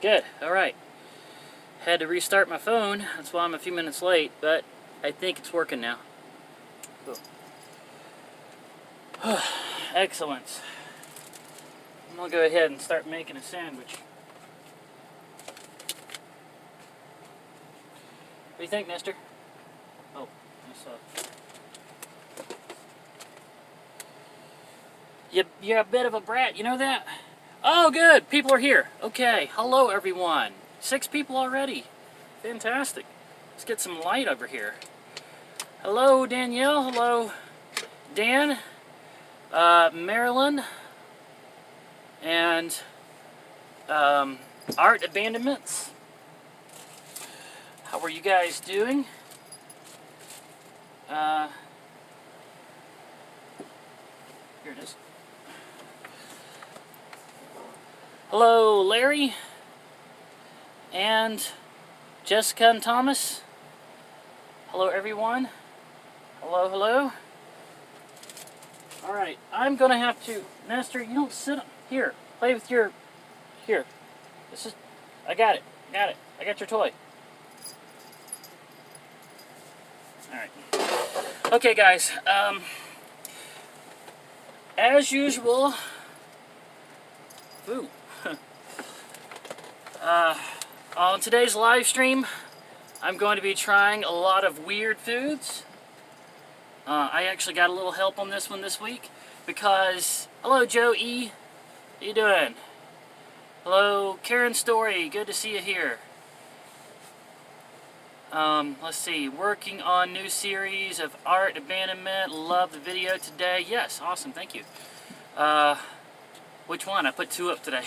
Good. All right. Had to restart my phone. That's why I'm a few minutes late, but I think it's working now. Excellent. I'm gonna go ahead and start making a sandwich. What do you think, mister? Oh, I saw. You're a bit of a brat, you know that? Oh, good. People are here. Okay. Hello, everyone. 6 people already. Fantastic. Let's get some light over here. Hello, Danielle. Hello, Dan, Marilyn, and Art Abandonments. How are you guys doing? Here it is. Hello, Larry, and Jessica and Thomas. Hello, everyone. Hello, hello. All right, I'm gonna have to, Nestor, you don't sit here. Play with your, here. This is, I got it. I got your toy. All right. Okay, guys. As usual. Ooh. On today's live stream, I'm going to be trying a lot of weird foods. I actually got a little help on this one this week because, hello Joe E, how you doing? Hello Karen Story, good to see you here. Let's see, working on new series of Art Abandonment, love the video today. Yes, awesome, thank you. Which one? I put 2 up today.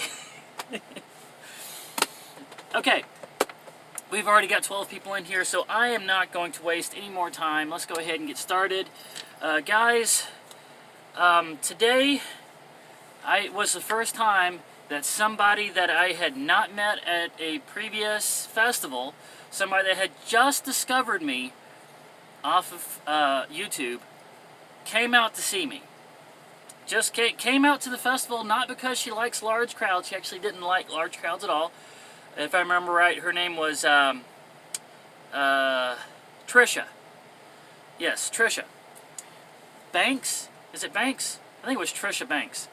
Okay, we've already got 12 people in here, so I am not going to waste any more time. Let's go ahead and get started. Guys, today was the first time that somebody that I had not met at a previous festival, somebody that had just discovered me off of YouTube, came out to see me. Just came out to the festival, not because she likes large crowds. She actually didn't like large crowds at all. If I remember right, her name was Trisha. Yes, Trisha. Banks? Is it Banks? I think it was Trisha Banks.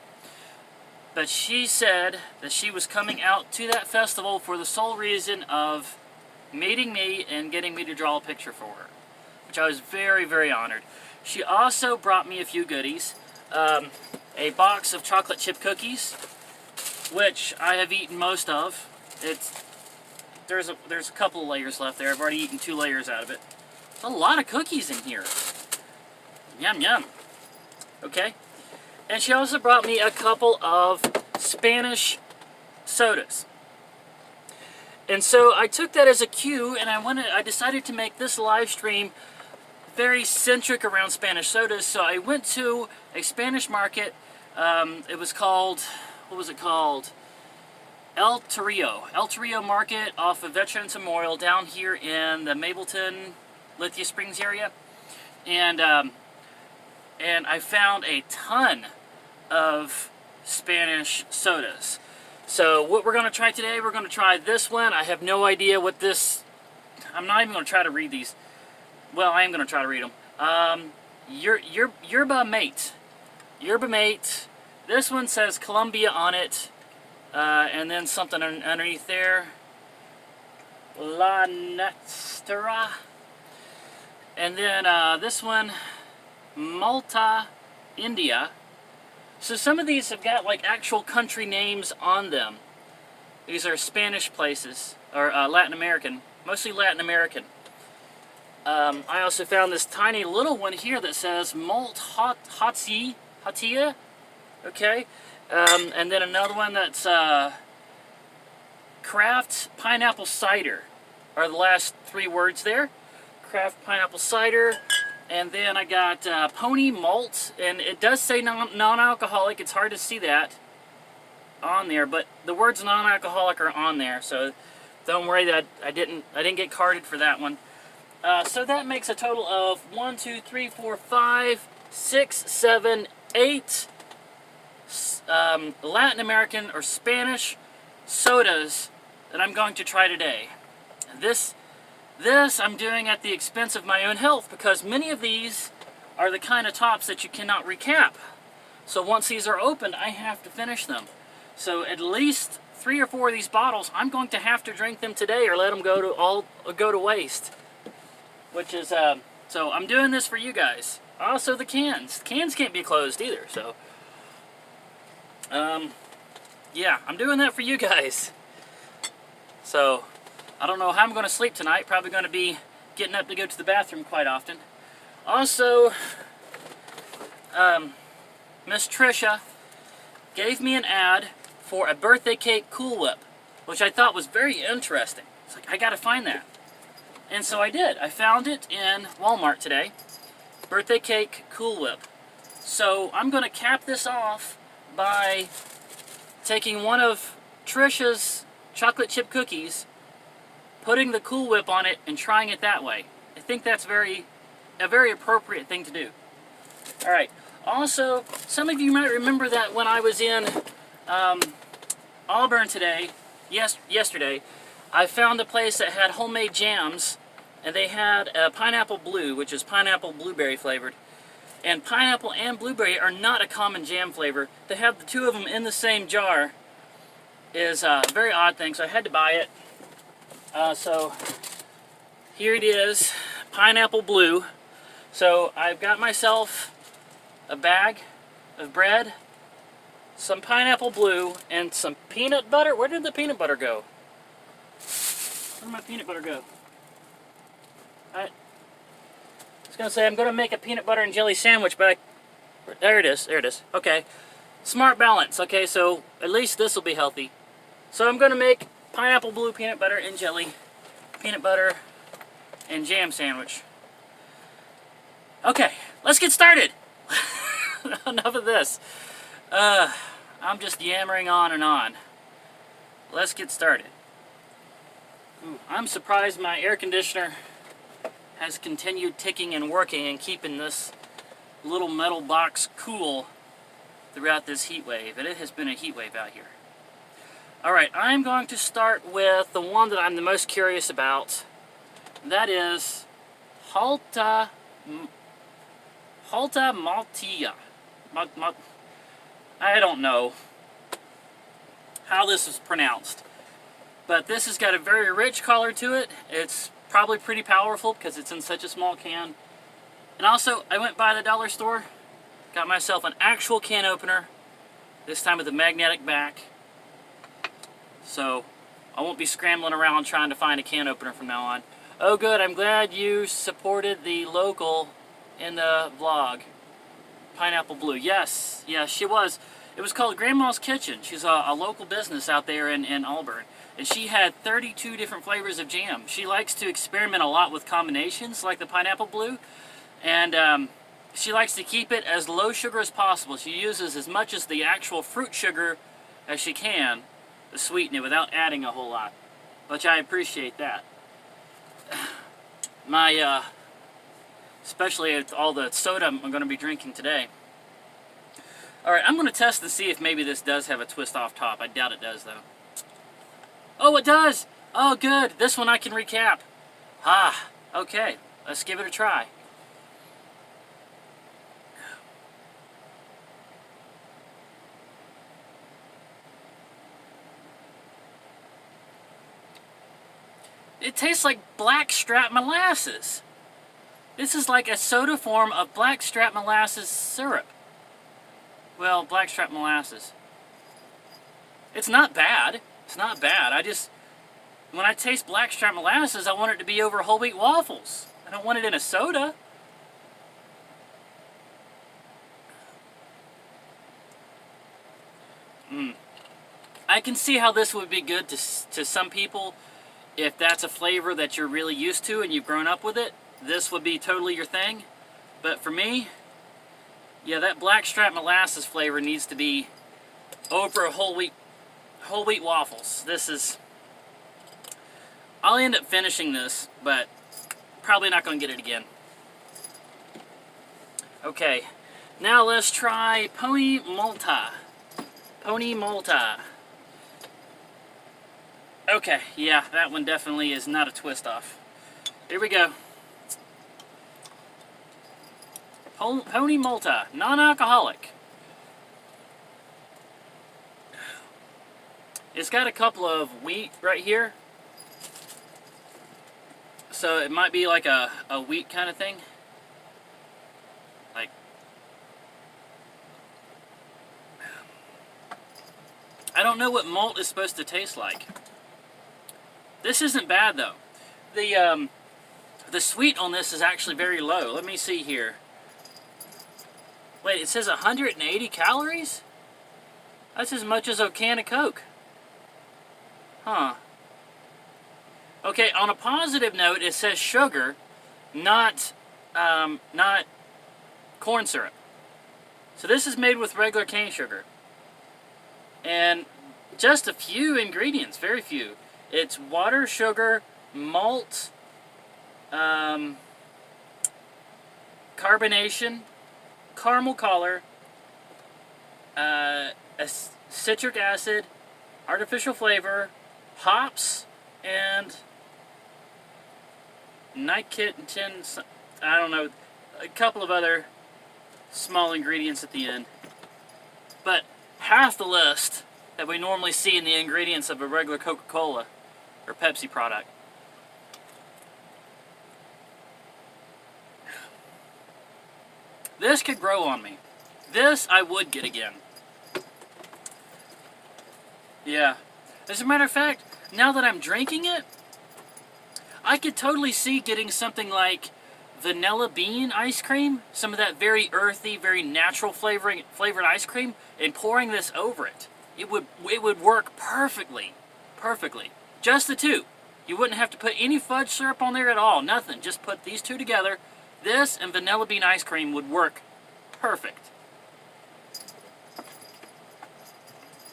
But she said that she was coming out to that festival for the sole reason of meeting me and getting me to draw a picture for her, which I was very, very honored. She also brought me a few goodies. A box of chocolate chip cookies, which I have eaten most of. There's a couple of layers left there. I've already eaten 2 layers out of it. There's a lot of cookies in here. Yum yum. Okay. And she also brought me a couple of Spanish sodas. And so I took that as a cue, and I decided to make this live stream very centric around Spanish sodas. So I went to a Spanish market. It was called, what was it called? El Torrillo Market off of Veterans Memorial down here in the Mableton, Lithia Springs area. And I found a ton of Spanish sodas. So what we're going to try today, we're going to try this one. I have no idea what this, I'm not even going to try to read these. Well, I am going to try to read them. Yerba Mate. Yerba Mate. This one says Colombia on it. And then something underneath there. La Nextera. And then this one, Malta, India. So some of these have got like actual country names on them. These are Spanish places, or Latin American, mostly Latin American. I also found this tiny little one here that says Malt Hatia, okay? And then another one that's Craft Pineapple Cider are the last 3 words there. Craft Pineapple Cider. And then I got Pony Malt, and it does say non-alcoholic. It's hard to see that on there, but the words non-alcoholic are on there, so don't worry that I didn't get carded for that one. So that makes a total of 1, 2, 3, 4, 5, 6, 7, 8 Latin American or Spanish sodas that I'm going to try today. This I'm doing at the expense of my own health, because many of these are the kind of tops that you cannot recap. So once these are opened, I have to finish them. So at least 3 or 4 of these bottles, I'm going to have to drink them today or let them go to waste. Which is, so I'm doing this for you guys. Also the cans. The cans can't be closed either, so. Yeah, I'm doing that for you guys. So, I don't know how I'm going to sleep tonight. Probably going to be getting up to go to the bathroom quite often. Also, Miss Trisha gave me an ad for a birthday cake Cool Whip, which I thought was very interesting. It's like, I gotta find that. And so I did. I found it in Walmart today. Birthday cake Cool Whip. So I'm gonna cap this off by taking one of Trisha's chocolate chip cookies, putting the Cool Whip on it, and trying it that way. I think that's a very appropriate thing to do. Alright, also, some of you might remember that when I was in Auburn yesterday, I found a place that had homemade jams, and they had a pineapple blue, which is pineapple blueberry flavored. And pineapple and blueberry are not a common jam flavor. To have the two of them in the same jar is a very odd thing, so I had to buy it. So here it is, pineapple blue. So I've got myself a bag of bread, some pineapple blue, and some peanut butter. Where did the peanut butter go? Where did my peanut butter go? I was going to say I'm going to make a peanut butter and jelly sandwich, but there it is, okay. Smart balance, okay, so at least this will be healthy. So I'm going to make pineapple blue peanut butter and jelly, peanut butter and jam sandwich. Okay, let's get started. Enough of this. I'm just yammering on and on. Let's get started. Ooh, I'm surprised my air conditioner has continued ticking and working and keeping this little metal box cool throughout this heat wave. And it has been a heat wave out here. Alright, I'm going to start with the one that I'm the most curious about. That is Halta Maltia. I don't know how this is pronounced, but this has got a very rich color to it. It's probably pretty powerful because it's in such a small can. And also, I went by the dollar store, got myself an actual can opener, this time with a magnetic back. So I won't be scrambling around trying to find a can opener from now on. Oh good, I'm glad you supported the local in the vlog. Pineapple Blue, yes, she was. It was called Grandma's Kitchen. She's a local business out there in Auburn. And she had 32 different flavors of jam. She likes to experiment a lot with combinations, like the Pineapple Blue. And she likes to keep it as low sugar as possible. She uses as much as the actual fruit sugar as she can to sweeten it without adding a whole lot. Which I appreciate that. My, especially with all the soda I'm going to be drinking today. Alright, I'm going to test and see if maybe this does have a twist off top. I doubt it does, though. Oh, it does! Oh, good. This one I can recap. Ah, okay. Let's give it a try. It tastes like blackstrap molasses. This is like a soda form of blackstrap molasses syrup. Well, blackstrap molasses. It's not bad. It's not bad. When I taste blackstrap molasses, I want it to be over whole wheat waffles. I don't want it in a soda. I can see how this would be good to some people. If that's a flavor that you're really used to and you've grown up with it, this would be totally your thing. But for me, yeah, that blackstrap molasses flavor needs to be over whole wheat waffles. I'll end up finishing this, but probably not going to get it again. Okay, now let's try Pony Malta. Pony Malta. Okay, yeah, that one definitely is not a twist off. Here we go. Pony Malta, non-alcoholic. It's got a couple of wheat right here. So it might be like a wheat kind of thing. Like, I don't know what malt is supposed to taste like. This isn't bad though. The sweet on this is actually very low. Let me see here. Wait, it says 180 calories? That's as much as a can of Coke. Huh. Okay, on a positive note, it says sugar, not corn syrup. So this is made with regular cane sugar. And just a few ingredients, very few. It's water, sugar, malt, carbonation, caramel color, citric acid, artificial flavor, hops, and nicotin, I don't know, a couple of other small ingredients at the end. But half the list that we normally see in the ingredients of a regular Coca-Cola or Pepsi product. This could grow on me. This I would get again. Yeah. As a matter of fact, now that I'm drinking it, I could totally see getting something like vanilla bean ice cream, some of that very earthy, very natural flavored ice cream, and pouring this over it. It would work perfectly. Perfectly. Just the two. You wouldn't have to put any fudge syrup on there at all. Nothing. Just put these two together. This and vanilla bean ice cream would work perfect.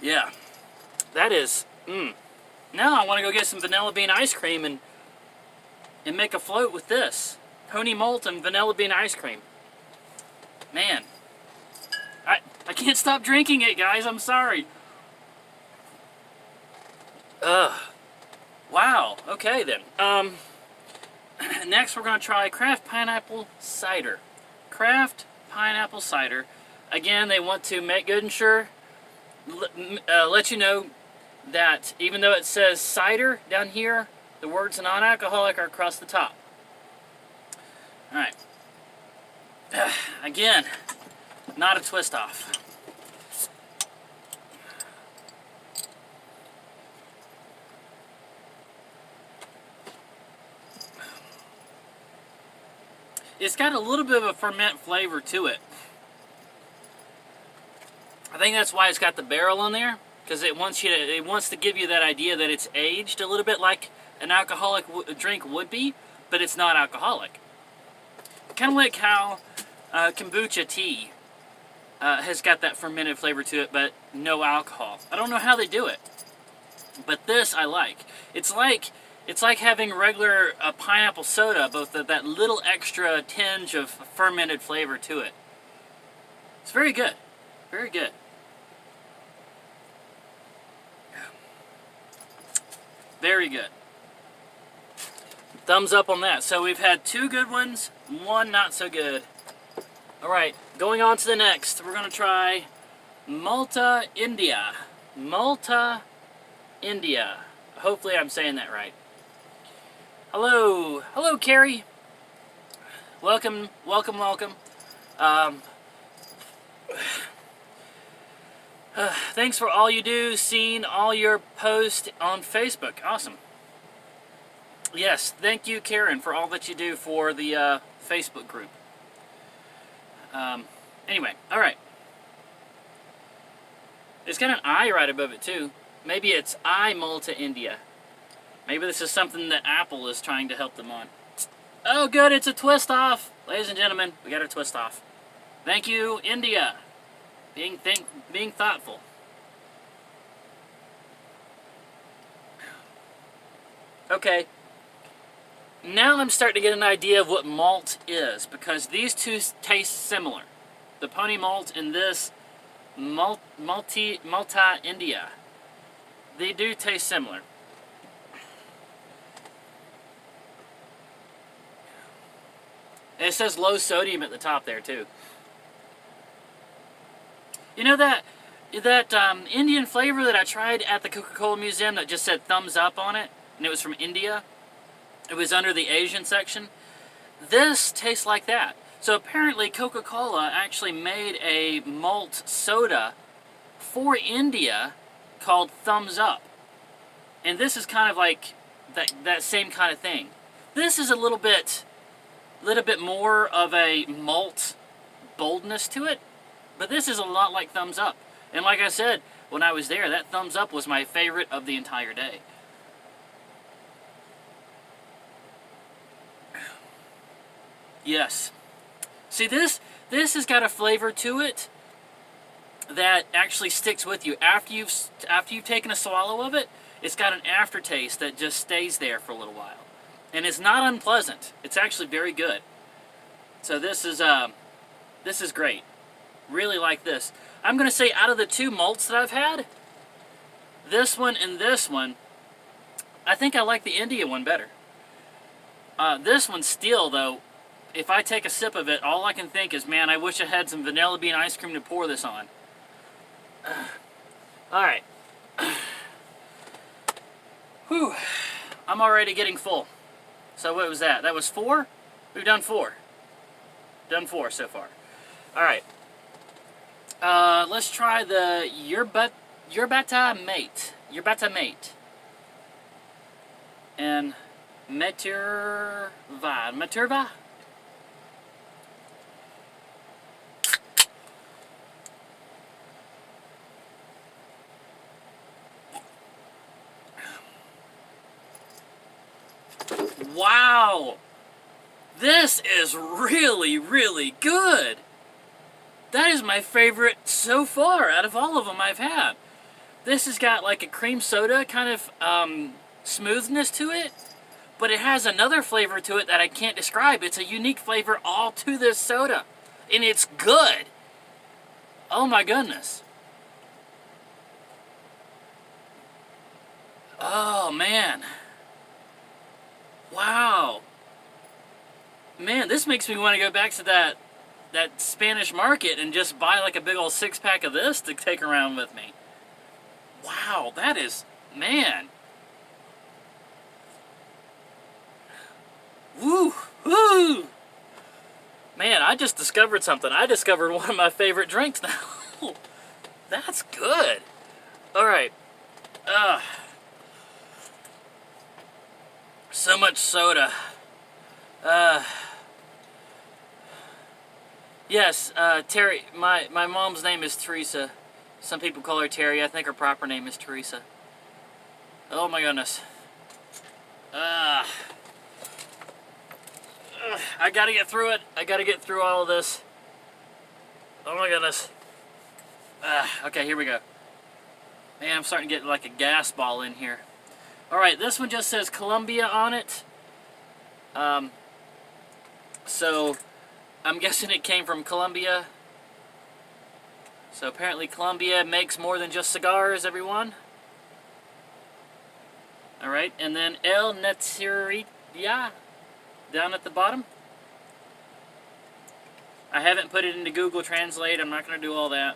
Yeah. That is, Now I want to go get some vanilla bean ice cream and make a float with this. Pony malt and vanilla bean ice cream. Man. I can't stop drinking it, guys. I'm sorry. Wow. Okay, then. Next, we're going to try Kraft Pineapple Cider. Kraft Pineapple Cider. Again, they want to make good and sure. Let you know that even though it says cider down here, the words non-alcoholic are across the top. Alright. Again, not a twist off. It's got a little bit of a ferment flavor to it. I think that's why it's got the barrel on there, because it wants to give you that idea that it's aged a little bit like an alcoholic drink would be, but it's not alcoholic. Kind of like how kombucha tea has got that fermented flavor to it, but no alcohol. I don't know how they do it, but this I like. It's like having regular pineapple soda, but that little extra tinge of fermented flavor to it. It's very good. Very good. Very good. Thumbs up on that. So we've had two good ones, one not so good. Alright, going on to the next. We're going to try Malta, India. Malta, India. Hopefully I'm saying that right. Hello. Hello, Carrie. Welcome, welcome, welcome. Thanks for all you do, seeing all your posts on Facebook. Awesome. Yes, thank you, Karen, for all that you do for the Facebook group. Anyway, alright. It's got an I right above it, too. Maybe it's I Malta, India. Maybe this is something that Apple is trying to help them on. Oh, good, it's a twist off. Ladies and gentlemen, we got a twist off. Thank you, India. Being thoughtful. Okay. Now I'm starting to get an idea of what malt is, because these two taste similar. The pony malt and this Malta India. They do taste similar. And it says low sodium at the top there too. You know that Indian flavor that I tried at the Coca-Cola Museum that just said thumbs up on it, and it was from India? It was under the Asian section. This tastes like that. So apparently Coca-Cola actually made a malt soda for India called Thumbs Up. And this is kind of like that same kind of thing. This is a little bit more of a malt boldness to it, but this is a lot like Thumbs Up. And like I said, when I was there, that Thumbs Up was my favorite of the entire day. Yes. See, this has got a flavor to it that actually sticks with you. After you've taken a swallow of it, it's got an aftertaste that just stays there for a little while. And it's not unpleasant. It's actually very good. So this is great. Really like this. I'm going to say out of the two malts that I've had, this one and this one, I think I like the India one better. This one still, though, if I take a sip of it, all I can think is, man, I wish I had some vanilla bean ice cream to pour this on. Alright. Whew. I'm already getting full. So what was that? That was 4? We've done 4. Done 4 so far. Alright. Let's try the Yerba Mate. Yerba Mate. And Meturva? Wow! This is really, really good! That is my favorite so far out of all of them I've had. This has got like a cream soda kind of smoothness to it, but it has another flavor to it that I can't describe. It's a unique flavor all to this soda, and it's good. Oh my goodness. Oh man. Wow. Man, this makes me want to go back to that Spanish market and just buy like a big old 6-pack of this to take around with me. Wow, that is, man. Woo, woo. Man, I just discovered something. I discovered one of my favorite drinks now. That's good. All right. So much soda. Yes, Terry, my mom's name is Teresa. Some people call her Terry. I think her proper name is Teresa. Oh my goodness. I gotta get through it. I gotta get through all of this. Oh my goodness. Okay, here we go. Man, I'm starting to get like a gas ball in here. Alright, this one just says Colombia on it. So, I'm guessing it came from Colombia. So apparently Colombia makes more than just cigars, everyone. Alright, and then El Neteria down at the bottom. I haven't put it into Google Translate. I'm not going to do all that.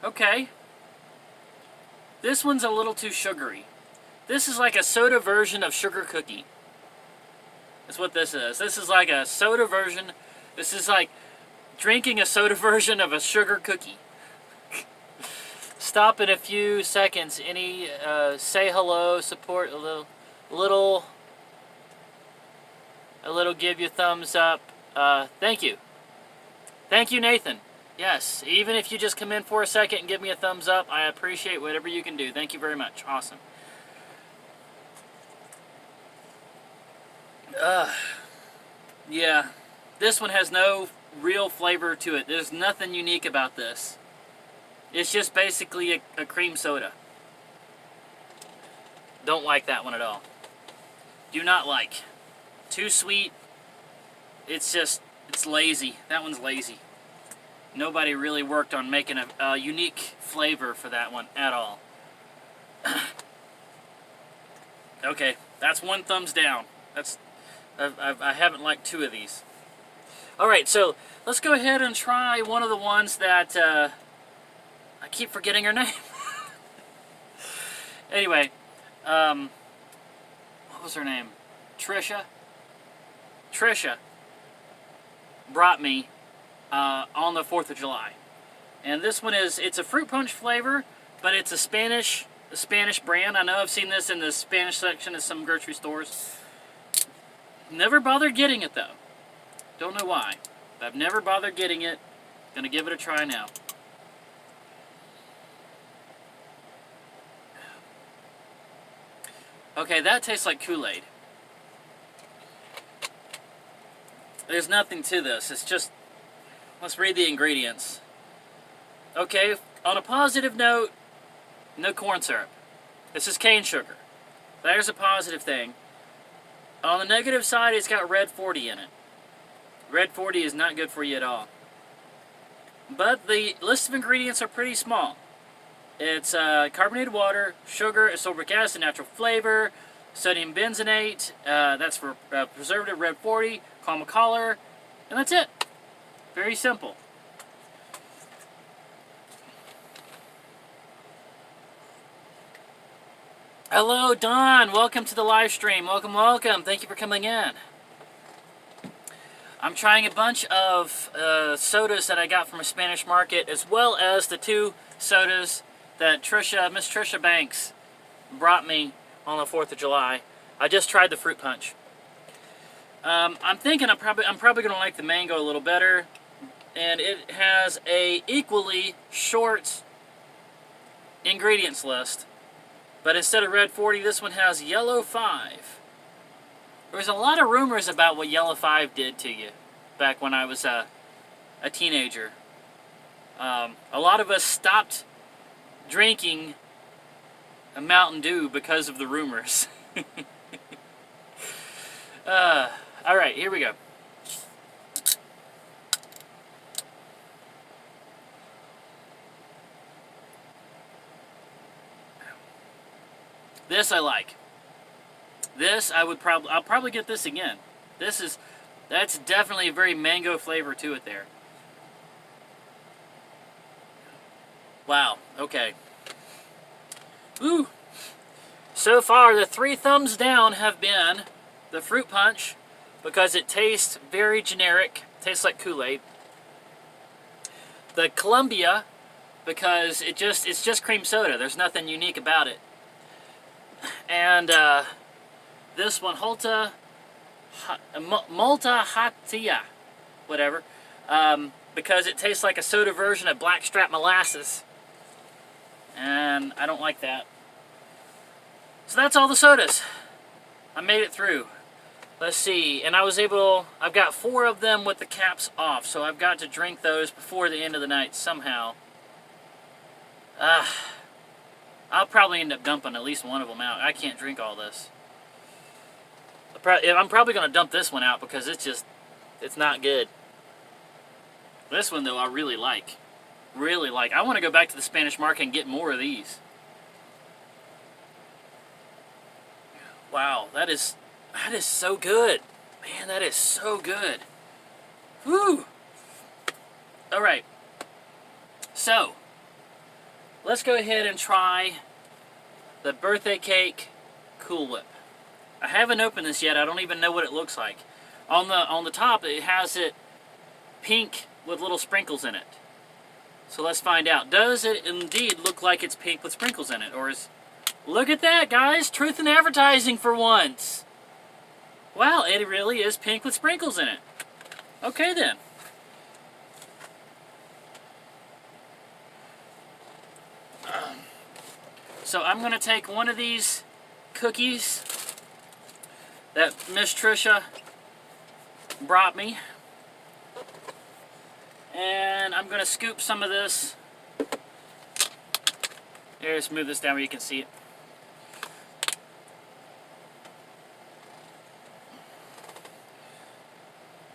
Okay. This one's a little too sugary. This is like a soda version of sugar cookie. That's what this is. This is like a soda version. This is like drinking a soda version of a sugar cookie. Stop in a few seconds. Any say hello, support a little give you thumbs up. Thank you. Thank you, Nathan. Yes, even if you just come in for a second and give me a thumbs up, I appreciate whatever you can do. Thank you very much. Awesome. Yeah, this one has no real flavor to it. There's nothing unique about this. It's just basically a cream soda. Don't like that one at all. Do not like. Too sweet. It's just, It's lazy. That one's lazy. Nobody really worked on making a unique flavor for that one at all. Okay, that's one thumbs down. I haven't liked 2 of these. Alright, so let's go ahead and try one of the ones that I keep forgetting her name. Anyway, what was her name? Trisha brought me on the 4th of July. And this one it's a fruit punch flavor, but it's a Spanish brand. I know I've seen this in the Spanish section of some grocery stores. Never bothered getting it though. Don't know why. But I've never bothered getting it. Gonna give it a try now. Okay, that tastes like Kool-Aid. There's nothing to this. It's just, let's read the ingredients. Okay, on a positive note, no corn syrup. This is cane sugar. There's a positive thing. On the negative side, it's got red 40 in it. Red 40 is not good for you at all. But the list of ingredients are pretty small. It's carbonated water, sugar, ascorbic acid, natural flavor, sodium benzenate, that's for preservative, red 40, caramel color, and that's it. Very simple. Hello, Don. Welcome to the live stream. Welcome, welcome. Thank you for coming in. I'm trying a bunch of sodas that I got from a Spanish market, as well as the 2 sodas that Miss Trisha Banks brought me on the 4th of July. I just tried the fruit punch. I'm thinking I'm probably going to like the mango a little better, and it has a equally short ingredients list, but instead of red 40, this one has yellow 5. There was a lot of rumors about what yellow 5 did to you back when I was a teenager. A lot of us stopped drinking a Mountain Dew because of the rumors. Alright, here we go. This I like. This I'll probably get this again. That's definitely a very mango flavor to it there. Wow, okay. Ooh. So far, the 3 thumbs down have been the fruit punch, because it tastes very generic, tastes like Kool-Aid. The Columbia, because it's just cream soda. There's nothing unique about it. And this one, Malta Hatia, whatever, because it tastes like a soda version of Blackstrap Molasses. And I don't like that. So that's all the sodas. I made it through. Let's see, and I've got 4 of them with the caps off, so I've got to drink those before the end of the night somehow. I'll probably end up dumping at least one of them out. I can't drink all this. I'm probably going to dump this one out because it's not good. This one, though, I really like. Really like. I want to go back to the Spanish market and get more of these. Wow, that is so good. Man, that is so good. Woo! Alright. So, let's go ahead and try the birthday cake Cool Whip. I haven't opened this yet. I don't even know what it looks like. On the top, it has it pink with little sprinkles in it. So let's find out. Does it indeed look like it's pink with sprinkles in it? Or is... Look at that, guys! Truth in advertising for once! Wow, it really is pink with sprinkles in it. Okay, then. So I'm going to take one of these cookies that Miss Trisha brought me, and I'm going to scoop some of this. Here, let's move this down where you can see it.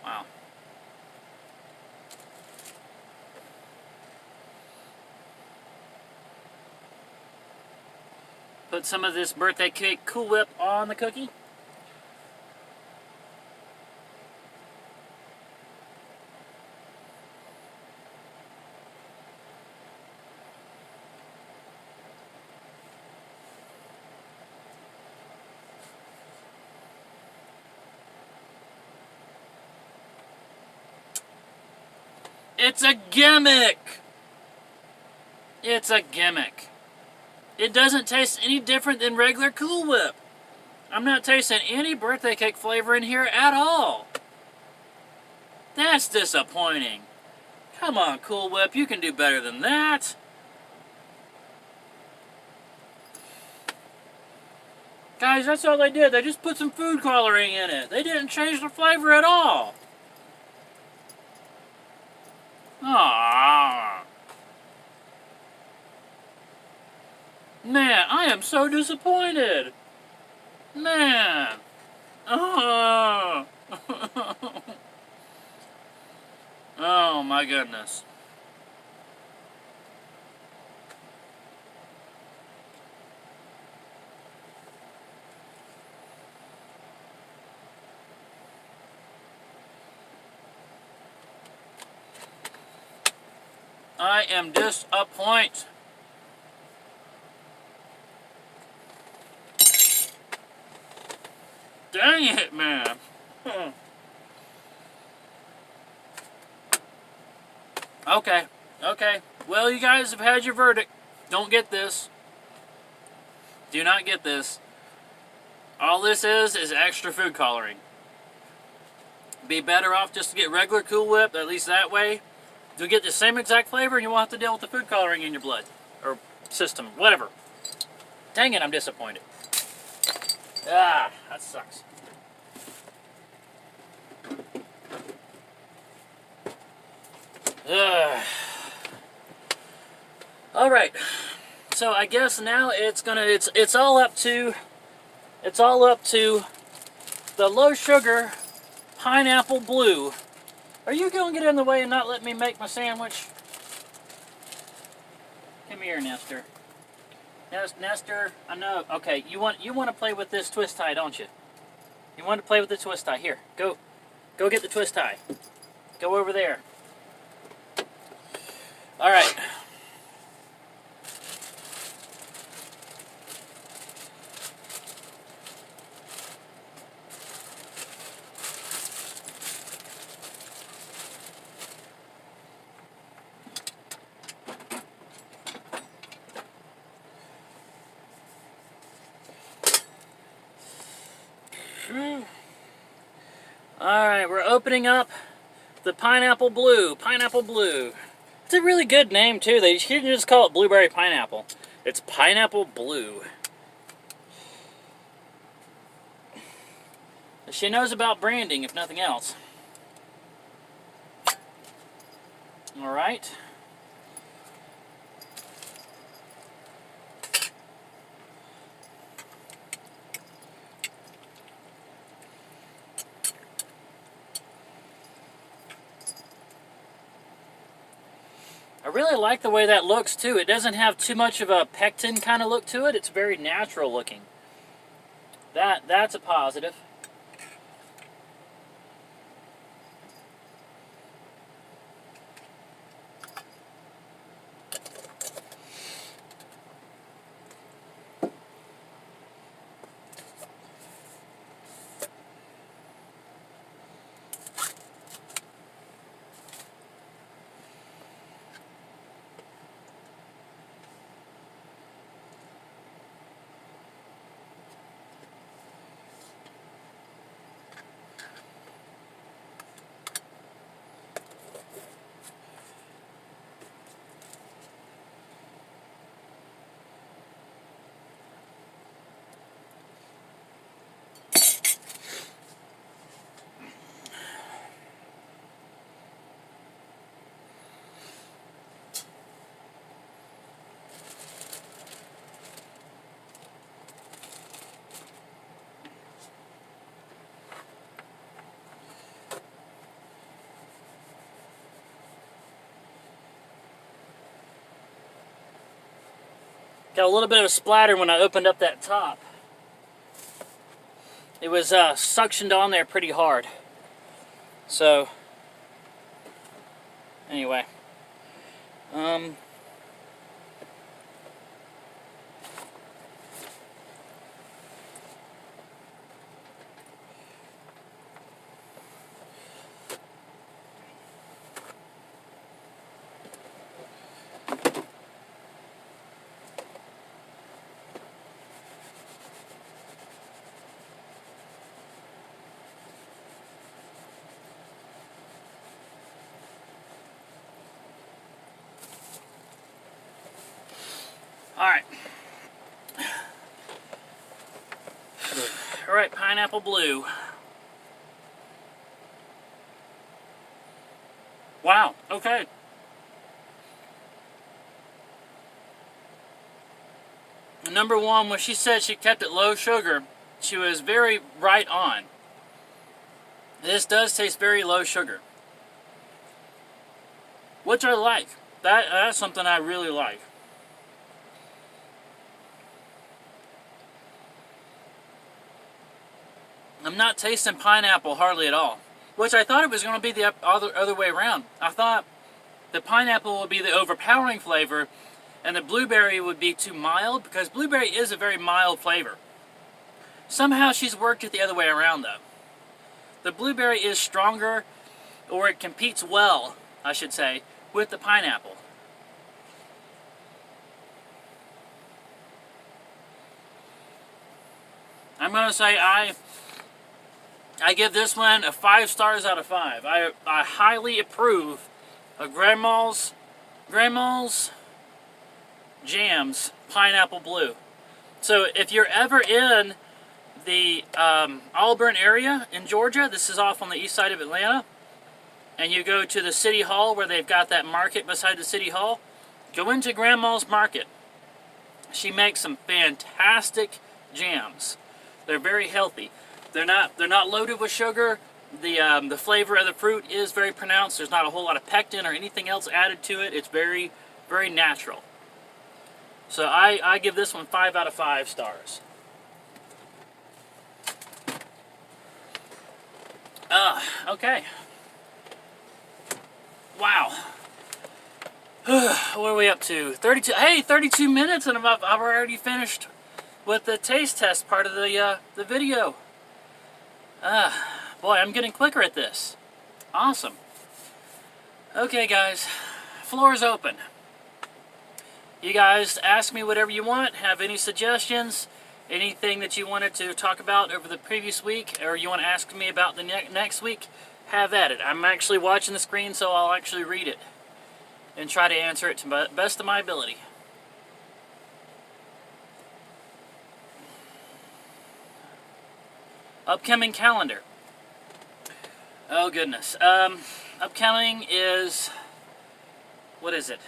Wow. put some of this birthday cake Cool Whip on the cookie. It's a gimmick! It's a gimmick. It doesn't taste any different than regular Cool Whip. I'm not tasting any birthday cake flavor in here at all. That's disappointing. Come on, Cool Whip, you can do better than that. Guys, that's all they did. They just put some food coloring in it. They didn't change the flavor at all. Aww. Man, I am so disappointed. Man. Oh. Oh my goodness. I am disappointed. Dang it, man. Okay, okay. Well, you guys have had your verdict. Don't get this. Do not get this. All this is extra food coloring. Be better off just to get regular Cool Whip, at least that way. You'll get the same exact flavor and you won't have to deal with the food coloring in your blood. Or system, whatever. Dang it, I'm disappointed. Ah, that sucks. All right. So I guess now it's all up to the low sugar pineapple blue. Are you going to get in the way and not let me make my sandwich? Come here, Nestor. Nestor, I know. Okay, you want to play with this twist tie, don't you? You want to play with the twist tie. Here, go get the twist tie. Go over there. All right. Alright, we're opening up the Pineapple Blue. Pineapple Blue. It's a really good name, too. They shouldn't just call it Blueberry Pineapple. It's Pineapple Blue. She knows about branding, if nothing else. Alright. I really like the way that looks too. It doesn't have too much of a pectin kind of look to it. It's very natural looking. That's a positive. Got a little bit of a splatter when I opened up that top. It was suctioned on there pretty hard. So, anyway. Alright. Alright, pineapple blue. Wow, okay. Number one, when she said she kept it low sugar, she was very right on. This does taste very low sugar, which I like. That's something I really like. I'm not tasting pineapple hardly at all, which I thought it was going to be the other way around. I thought the pineapple would be the overpowering flavor and the blueberry would be too mild, because blueberry is a very mild flavor. Somehow she's worked it the other way around though. The blueberry is stronger, or it competes well, I should say, with the pineapple. I'm going to say I give this one a 5 stars out of 5. I highly approve of Grandma's Jams Pineapple Blue. So if you're ever in the Auburn area in Georgia, this is off on the east side of Atlanta, and you go to the city hall where they've got that market beside the city hall, go into Grandma's Market. She makes some fantastic jams. They're very healthy. They're not loaded with sugar. The flavor of the fruit is very pronounced. There's not a whole lot of pectin or anything else added to it. It's very, very natural. So I give this one 5 out of 5 stars. Okay. Wow. What are we up to? 32. Hey, 32 minutes, and I've already finished with the taste test part of the video. Boy, I'm getting quicker at this. Awesome. Okay, guys, floor is open. You guys ask me whatever you want. Have any suggestions? Anything that you wanted to talk about over the previous week, or you want to ask me about the next week? Have at it. I'm actually watching the screen, so I'll actually read it and try to answer it to the best of my ability. Upcoming calendar. Oh goodness. Upcoming is, what is it?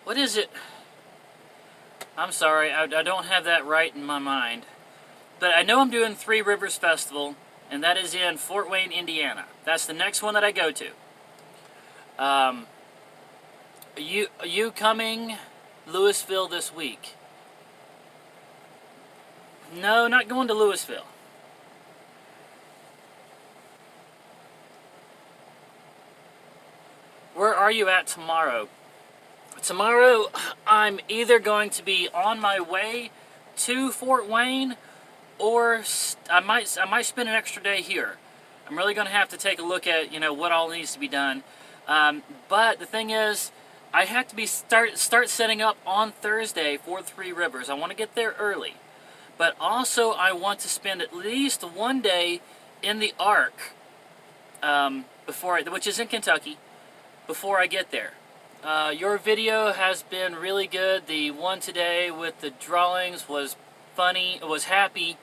What is it? I'm sorry, I don't have that right in my mind. But I know I'm doing Three Rivers Festival, and that is in Fort Wayne, Indiana. That's the next one that I go to. You coming Louisville this week? No, not going to Louisville. Where are you at tomorrow? Tomorrow, I'm either going to be on my way to Fort Wayne, or I might spend an extra day here. I'm really going to have to take a look at, what all needs to be done. But the thing is, I have to start setting up on Thursday for Three Rivers. I want to get there early. But also, I want to spend at least one day in the Ark, which is in Kentucky, before I get there. Your video has been really good. The one today with the drawings was funny, it was happy,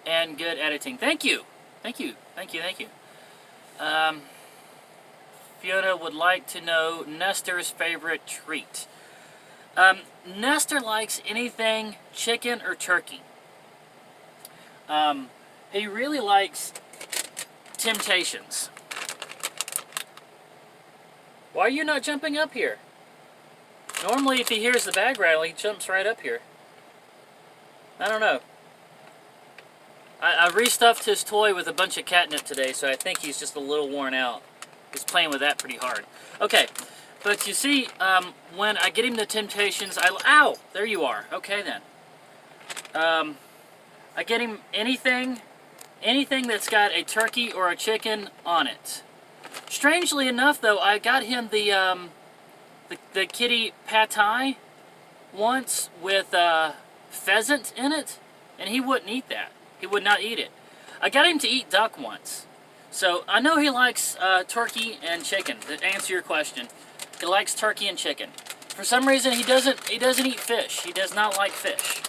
and good editing. Thank you. Thank you. Thank you. Thank you. Fiona would like to know Nestor's favorite treat. Nestor likes anything chicken or turkey. He really likes Temptations. Why are you not jumping up here? Normally, if he hears the bag rattle, he jumps right up here. I don't know. I restuffed his toy with a bunch of catnip today, so I think he's just a little worn out. He's playing with that pretty hard. Okay, but you see, when I get him the Temptations, ow! There you are. Okay, then. I get him anything that's got a turkey or a chicken on it. Strangely enough, though, I got him the kitty pad thai once with pheasant in it, and he wouldn't eat that. He would not eat it. I got him to eat duck once. So I know he likes turkey and chicken. To answer your question, he likes turkey and chicken. For some reason, he doesn't eat fish. He does not like fish.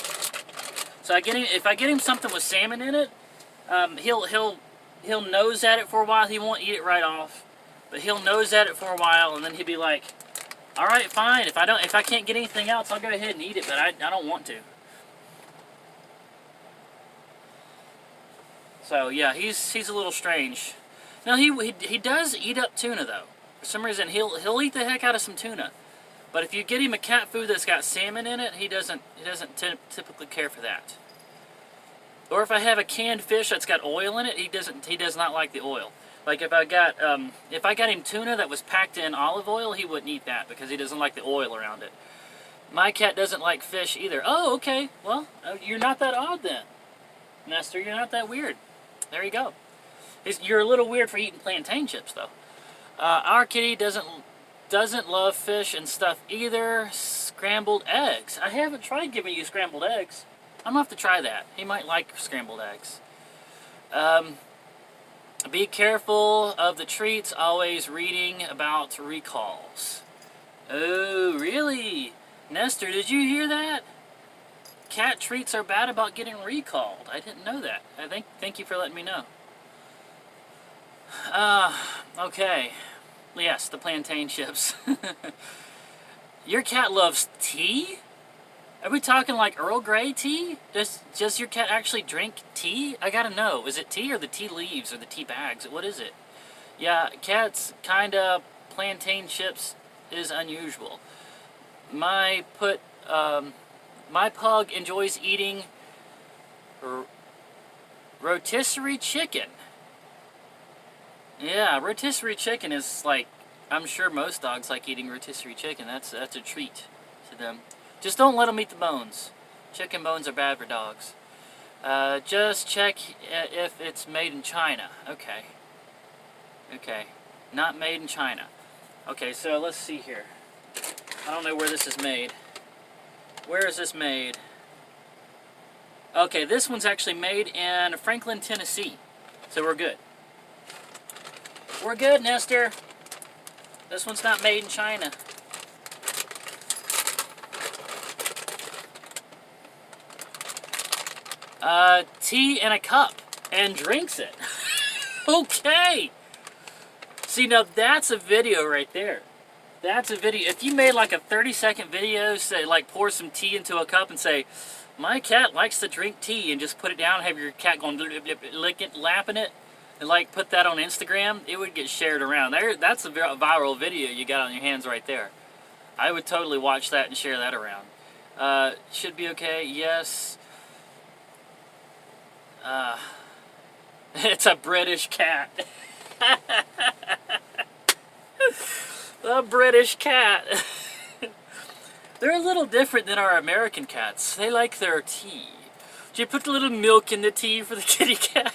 So if I get him something with salmon in it, he'll nose at it for a while. He won't eat it right off, but he'll nose at it for a while, and then he'll be like, "All right, fine. If I can't get anything else, I'll go ahead and eat it, but I don't want to." So yeah, he's a little strange. Now he does eat up tuna though. For some reason he'll eat the heck out of some tuna. But if you get him a cat food that's got salmon in it, he doesn't typically care for that. Or if I have a canned fish that's got oil in it, he does not like the oil. Like if I got him tuna that was packed in olive oil, he wouldn't eat that because he doesn't like the oil around it. My cat doesn't like fish either. Oh, okay. Well, you're not that odd then, Nestor. You're not that weird. There you go. You're a little weird for eating plantain chips, though. Our kitty doesn't love fish and stuff either. Scrambled eggs. I haven't tried giving you scrambled eggs. I'm gonna have to try that. He might like scrambled eggs. Be careful of the treats. Always reading about recalls. Oh, really? Nestor, did you hear that? Cat treats are bad about getting recalled. I didn't know that. Thank you for letting me know. Okay. Yes, the plantain chips. Your cat loves tea? Are we talking like Earl Grey tea? Does your cat actually drink tea? I gotta know. Is it tea or the tea leaves or the tea bags? What is it? Yeah, cats kinda plantain chips is unusual. My pug enjoys eating rotisserie chicken. Yeah, rotisserie chicken is like, I'm sure most dogs like eating rotisserie chicken. That's a treat to them. Just don't let them eat the bones. Chicken bones are bad for dogs. Just check if it's made in China. Okay. Okay. Not made in China. Okay, so let's see here. I don't know where this is made. Where is this made? Okay, this one's actually made in Franklin, Tennessee. So we're good. We're good, Nestor. This one's not made in China. Tea in a cup and drinks it. Okay. See, now that's a video right there. That's a video. If you made like a 30-second video, say like pour some tea into a cup and say, "My cat likes to drink tea," and just put it down, have your cat going lick it, lapping it, and like put that on Instagram, it would get shared around. That's a viral video you got on your hands right there. I would totally watch that and share that around. Should be okay. Yes. It's a British cat. A British cat. They're a little different than our American cats. They like their tea. Do you put a little milk in the tea for the kitty cat?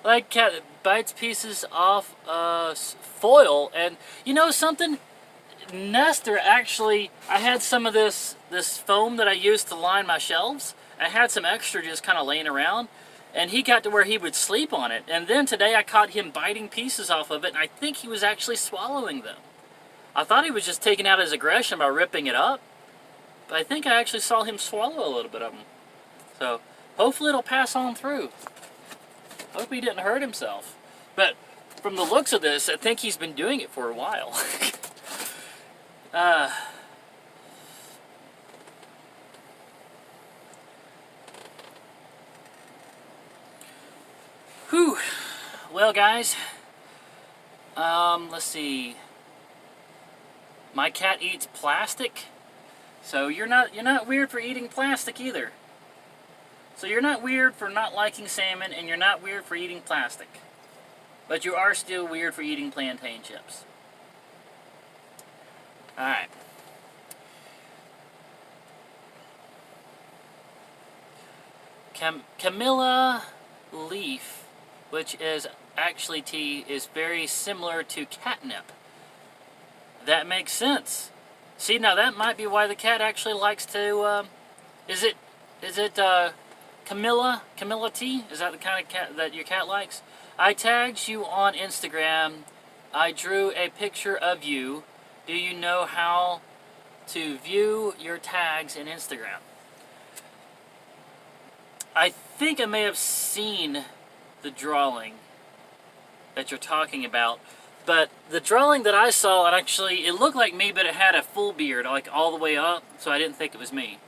Like cat that bites pieces off foil. And you know something? Nestor actually, I had some of this foam that I used to line my shelves. I had some extra just kind of laying around. And he got to where he would sleep on it. And then today I caught him biting pieces off of it, and I think he was actually swallowing them. I thought he was just taking out his aggression by ripping it up, but I think I actually saw him swallow a little bit of them. So hopefully it'll pass on through. Hope he didn't hurt himself. But from the looks of this, I think he's been doing it for a while. Whew. Well, guys, Let's see. My cat eats plastic, so you're not weird for eating plastic either. So you're not weird for not liking salmon, and you're not weird for eating plastic. But you are still weird for eating plantain chips. Alright. Camilla leaf, which is actually tea, is very similar to catnip. That makes sense. See, now that might be why the cat actually likes to, is it Camilla tea? Is that the kind of cat that your cat likes? I tagged you on Instagram. I drew a picture of you. Do you know how to view your tags in Instagram? I think I may have seen the drawing that you're talking about, but the drawing that I saw, it looked like me, but it had a full beard, like all the way up, so I didn't think it was me,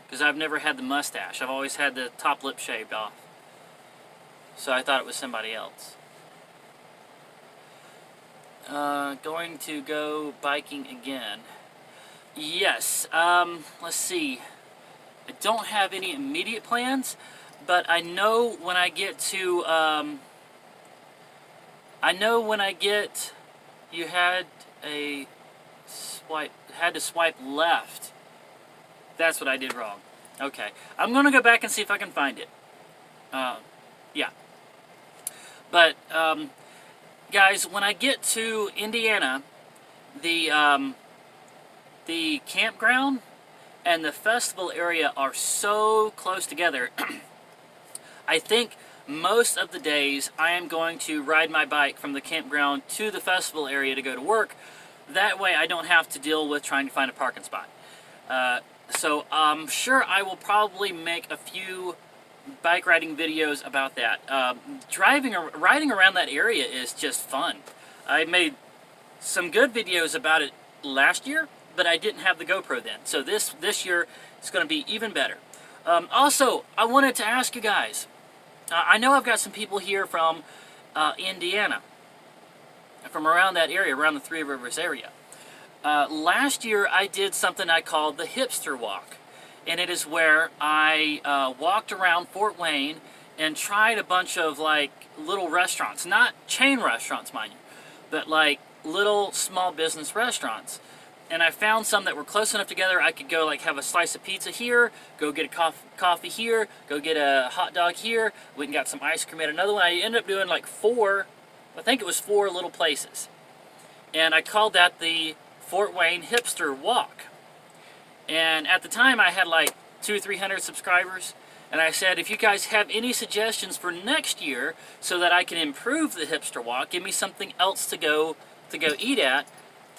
because I've never had the mustache. I've always had the top lip shaved off, so I thought it was somebody else. Going to go biking again. Yes, let's see. I don't have any immediate plans, but I know when I get to, you had to swipe left. That's what I did wrong. Okay. I'm going to go back and see if I can find it. Yeah. But, guys, when I get to Indiana, the campground and the festival area are so close together. I think most of the days I am going to ride my bike from the campground to the festival area to go to work. That way I don't have to deal with trying to find a parking spot. So I'm sure I will probably make a few bike riding videos about that. Riding around that area is just fun. I made some good videos about it last year, but I didn't have the GoPro then. So this year it's going to be even better. Also, I wanted to ask you guys, I know I've got some people here from Indiana, from around that area, around the Three Rivers area. Last year I did something I called the Hipster Walk, and it is where I walked around Fort Wayne and tried a bunch of like little restaurants, not chain restaurants, mind you, but like little small business restaurants. And I found some that were close enough together I could go like have a slice of pizza here, go get a coffee here, go get a hot dog here, went and got some ice cream at another one. I ended up doing like four little places. And I called that the Fort Wayne Hipster Walk. And at the time I had like 200 or 300 subscribers. And I said, if you guys have any suggestions for next year so that I can improve the Hipster Walk, give me something else to go eat at,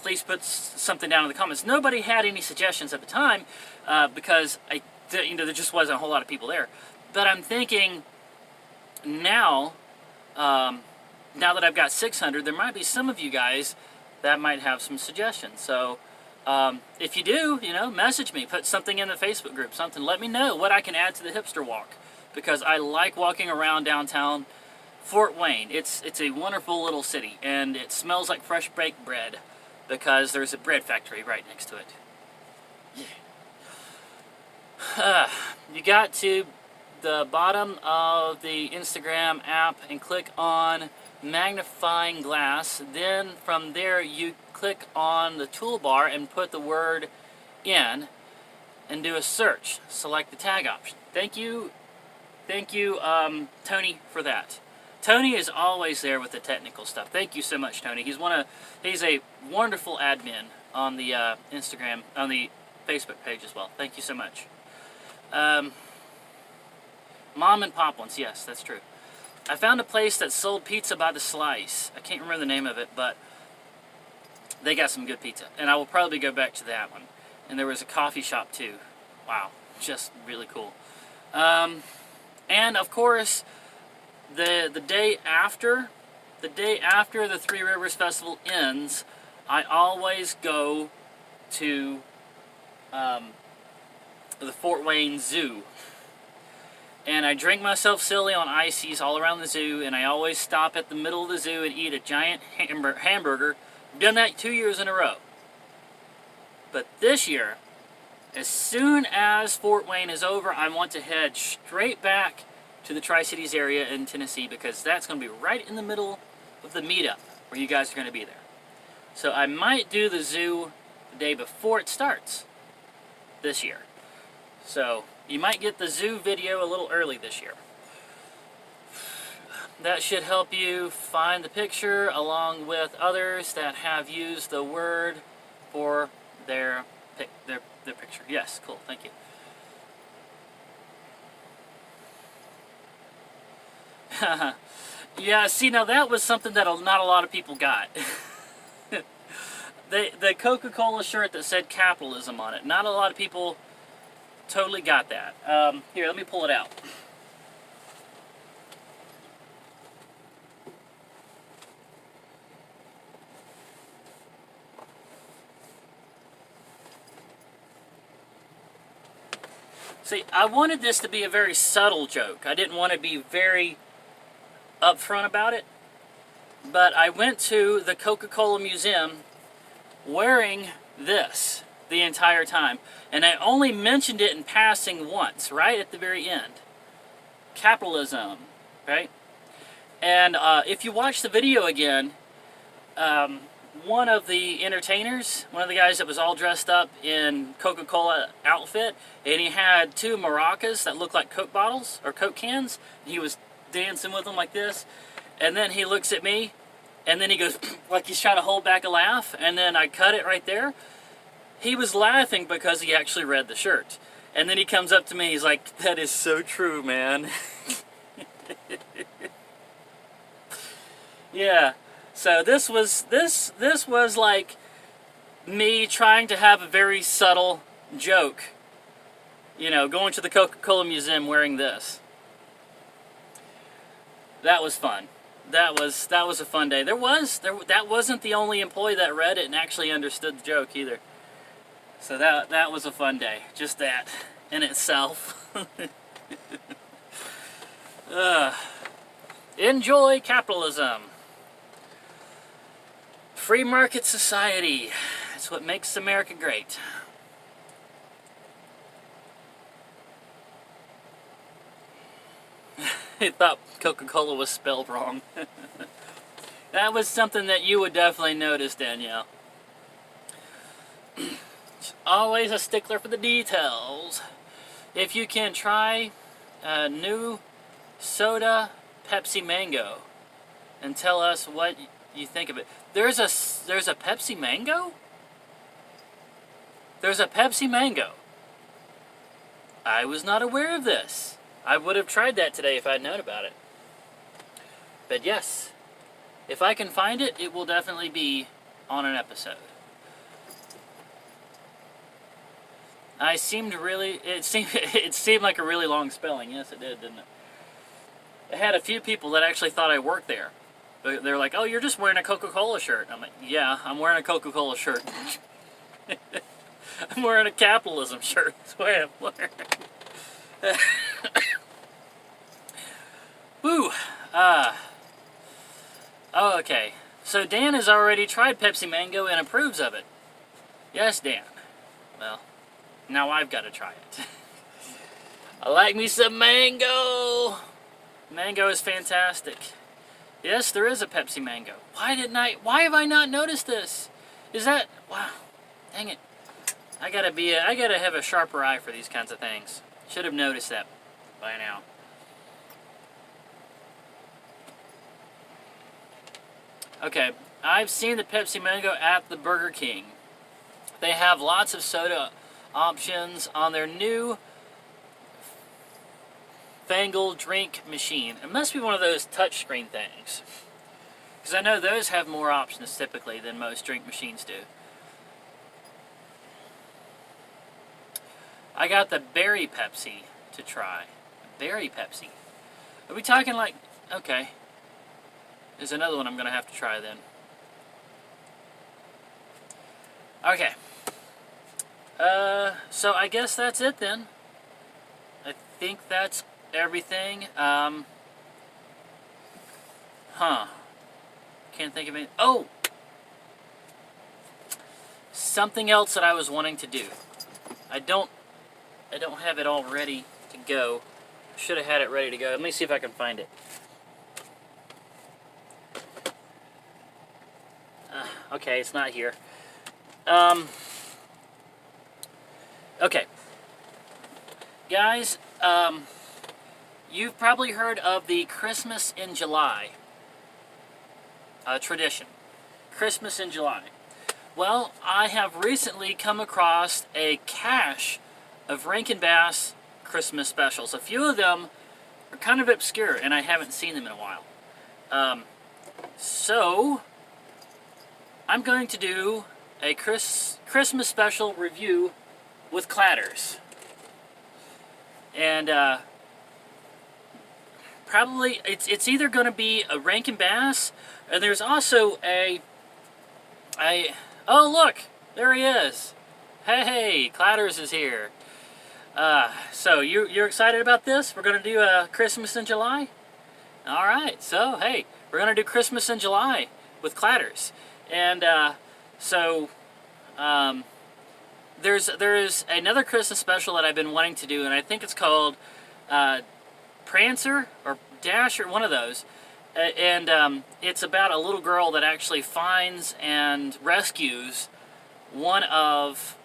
please put something down in the comments. Nobody had any suggestions at the time because there just wasn't a whole lot of people there. But I'm thinking now, now that I've got 600, there might be some of you guys that might have some suggestions. So if you do, message me, put something in the Facebook group, something. Let me know what I can add to the Hipster Walk, because I like walking around downtown Fort Wayne. It's a wonderful little city, and it smells like fresh baked bread, because there's a bread factory right next to it. Yeah. You got to the bottom of the Instagram app and click on magnifying glass. Then from there you click on the toolbar and put the word in and do a search. Select the tag option. Thank you, Tony, for that. Tony is always there with the technical stuff. Thank you so much, Tony. He's a wonderful admin on the Instagram, on the Facebook page as well. Thank you so much. Mom and Pop ones, yes, that's true. I found a place that sold pizza by the slice. I can't remember the name of it, but they got some good pizza, and I will probably go back to that one. And there was a coffee shop too. Wow, just really cool. And of course, the day after the Three Rivers Festival ends, I always go to the Fort Wayne Zoo. And I drink myself silly on ices all around the zoo, and I always stop at the middle of the zoo and eat a giant hamburger. I've done that 2 years in a row. But this year, as soon as Fort Wayne is over, I want to head straight back to the Tri-Cities area in Tennessee, because that's going to be right in the middle of the meetup where you guys are going to be there. So I might do the zoo the day before it starts this year. So you might get the zoo video a little early this year. That should help you find the picture along with others that have used the word for their picture. Yes, cool, thank you. Yeah, see, now that was something that not a lot of people got. The Coca-Cola shirt that said capitalism on it, not a lot of people totally got that. Here, let me pull it out. See, I wanted this to be a very subtle joke. I didn't want to be very upfront about it. But I went to the Coca-Cola Museum wearing this the entire time. And I only mentioned it in passing once, right at the very end. Capitalism, right? And if you watch the video again, one of the entertainers, one of the guys that was all dressed up in Coca-Cola outfit, and he had two maracas that looked like Coke bottles, or Coke cans, and he was dancing with them like this, and then he looks at me, and then he goes, like he's trying to hold back a laugh, and then I cut it right there. He was laughing because he actually read the shirt. And then he comes up to me, he's like, that is so true, man. Yeah. So this was like me trying to have a very subtle joke. You know, going to the Coca-Cola Museum wearing this. That was fun. That was a fun day. That wasn't the only employee that read it and actually understood the joke either. So that was a fun day. Just that in itself. Enjoy capitalism. Free market society. That's what makes America great. I thought Coca-Cola was spelled wrong. That was something that you would definitely notice, Danielle. Always a stickler for the details. If you can try a new soda Pepsi Mango and tell us what you think of it. There's a Pepsi Mango? There's a Pepsi Mango. I was not aware of this. I would have tried that today if I had known about it. But yes, if I can find it, it will definitely be on an episode. It seemed like a really long spelling. Yes, it did, didn't it? I had a few people that actually thought I worked there. They're like, oh, you're just wearing a Coca-Cola shirt. I'm like, yeah, I'm wearing a Coca-Cola shirt. I'm wearing a capitalism shirt. That's what I'm wearing. Woo. Oh, okay. So Dan has already tried Pepsi Mango and approves of it. Yes, Dan. Well, now I've got to try it. I like me some mango. Mango is fantastic. Yes, there is a Pepsi Mango. Why have I not noticed this? Is that, wow, dang it. I gotta have a sharper eye for these kinds of things. Should have noticed that by now. Okay, I've seen the Pepsi Mango at the Burger King. They have lots of soda options on their new fangled drink machine. It must be one of those touchscreen things, because I know those have more options typically than most drink machines do. I got the berry Pepsi to try. Berry Pepsi. Are we talking like, okay. There's another one I'm going to have to try then. Okay. So I guess that's it then. I think that's everything. Can't think of it. Oh! Something else that I was wanting to do. I don't have it all ready to go. Should have had it ready to go. Let me see if I can find it. Okay, it's not here. Okay. Guys, you've probably heard of the Christmas in July tradition. Christmas in July. Well, I have recently come across a cache of Rankin Bass Christmas specials. A few of them are kind of obscure, and I haven't seen them in a while. So, I'm going to do a Christmas special review with Clatters. And, probably, it's either going to be a Rankin Bass, and there's also oh look, there he is. Hey, Clatters is here. So you're excited about this? We're going to do a Christmas in July? Alright, so hey, we're going to do Christmas in July with Clatters. And there's another Christmas special that I've been wanting to do, and I think it's called Prancer or Dasher, one of those. And it's about a little girl that actually finds and rescues one of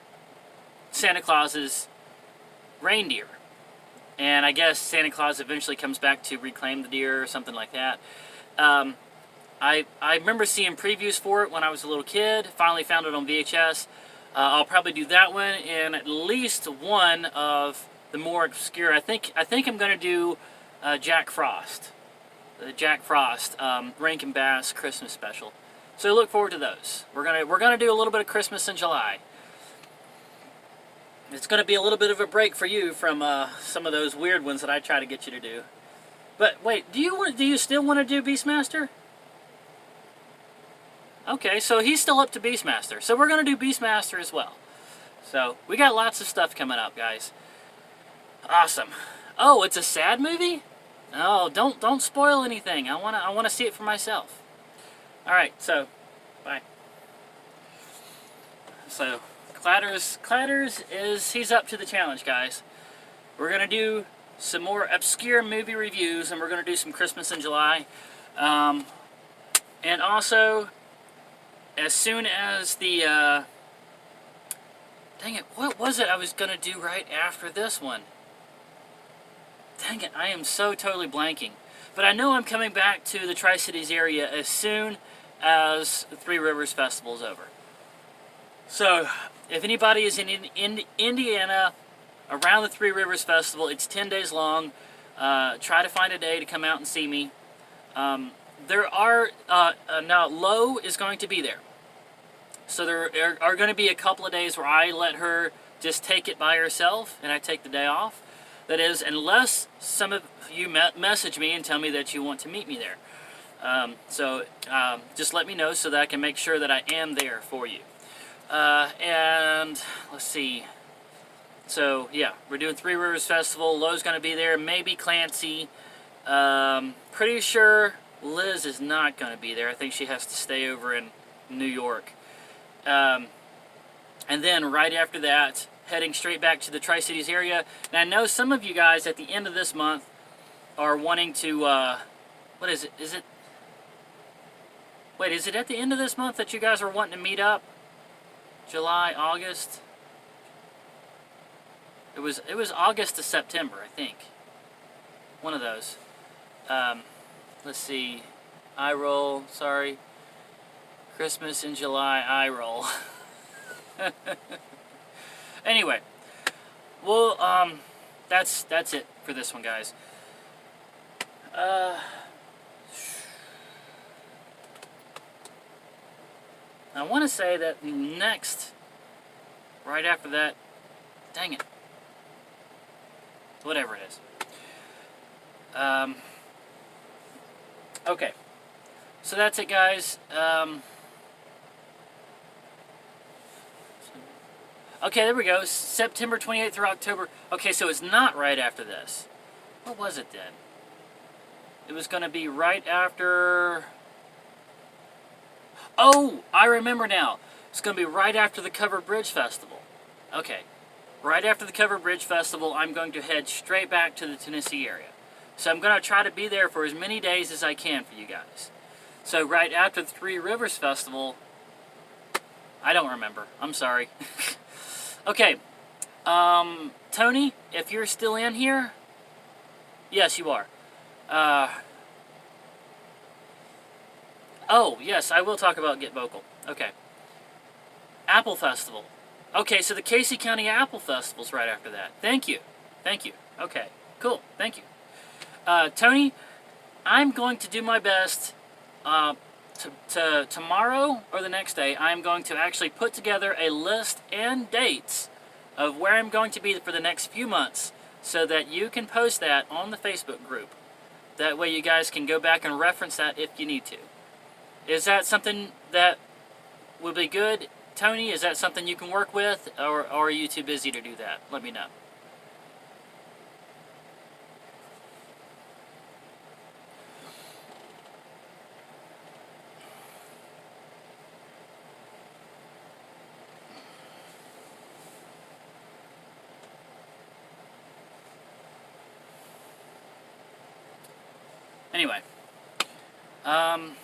Santa Claus's reindeer. And I guess Santa Claus eventually comes back to reclaim the deer or something like that. I remember seeing previews for it when I was a little kid. Finally found it on VHS. I'll probably do that one and at least one of the more obscure. I think I'm going to do Jack Frost. The Jack Frost Rankin Bass Christmas special. So look forward to those. We're gonna do a little bit of Christmas in July. It's gonna be a little bit of a break for you from some of those weird ones that I try to get you to do. But wait, do you still want to do Beastmaster? Okay, so he's still up to Beastmaster. So we're gonna do Beastmaster as well. So we got lots of stuff coming up, guys. Awesome. Oh, it's a sad movie? No, don't spoil anything. I wanna see it for myself. All right, so bye. So Clatters he's up to the challenge, guys. We're gonna do some more obscure movie reviews, and we're gonna do some Christmas in July, and also as soon as the dang it, what was it I was gonna do right after this one? Dang it, I am so totally blanking. But I know I'm coming back to the Tri-Cities area as soon as the Three Rivers Festival is over. So, if anybody is in Indiana around the Three Rivers Festival, it's 10 days long. Try to find a day to come out and see me. There are, now Lo is going to be there. So there are going to be a couple of days where I let her just take it by herself and I take the day off. That is, unless some of you message me and tell me that you want to meet me there. Just let me know so that I can make sure that I am there for you. And let's see. So, yeah, we're doing Three Rivers Festival. Lowe's going to be there. Maybe Clancy. Pretty sure Liz is not going to be there. I think she has to stay over in New York. And then right after that, heading straight back to the Tri-Cities area. And I know some of you guys at the end of this month are wanting to, what is it? Wait, is it at the end of this month that you guys are wanting to meet up? July, August? It was August to September, I think. One of those. Let's see. Eye roll, sorry. Christmas in July, eye roll. Anyway, well, that's it for this one, guys. I want to say that next, right after that, dang it, whatever it is. Okay, so that's it, guys. Okay, there we go. September 28th through October. Okay, so it's not right after this. What was it then? It was going to be right after... Oh, I remember now. It's going to be right after the Covered Bridge Festival. Okay. Right after the Covered Bridge Festival, I'm going to head straight back to the Tennessee area. So I'm going to try to be there for as many days as I can for you guys. So right after the Three Rivers Festival, I don't remember. I'm sorry. Okay. Tony, if you're still in here, yes, you are. Oh, yes, I will talk about Get Vocal. Okay. Apple Festival. Okay, so the Casey County Apple Festival's right after that. Thank you. Thank you. Okay, cool. Thank you. Tony, I'm going to do my best to tomorrow or the next day. I'm going to actually put together a list and dates of where I'm going to be for the next few months so that you can post that on the Facebook group. That way you guys can go back and reference that if you need to. Is that something that would be good, Tony? Is that something you can work with, or are you too busy to do that? Let me know. Anyway, trying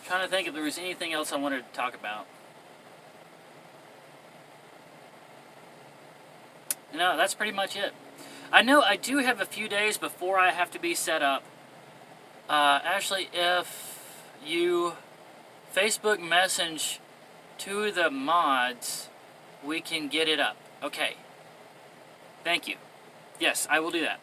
to think if there was anything else I wanted to talk about. No, that's pretty much it. I know I do have a few days before I have to be set up. Actually, if you Facebook message to the mods, we can get it up. Okay. Thank you. Yes, I will do that.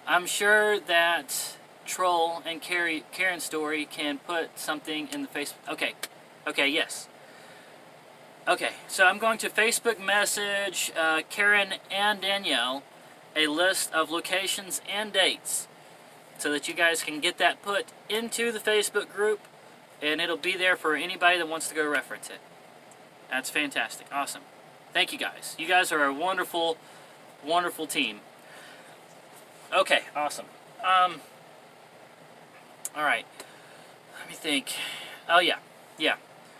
I'm sure that Troll and Karen's story can put something in the Facebook. Okay. Okay, yes. Okay, so I'm going to Facebook message Karen and Danielle a list of locations and dates so that you guys can get that put into the Facebook group, and it'll be there for anybody that wants to go reference it. That's fantastic. Awesome. Thank you guys. You guys are a wonderful, wonderful team. Okay, awesome. All right. Let me think. Oh, yeah.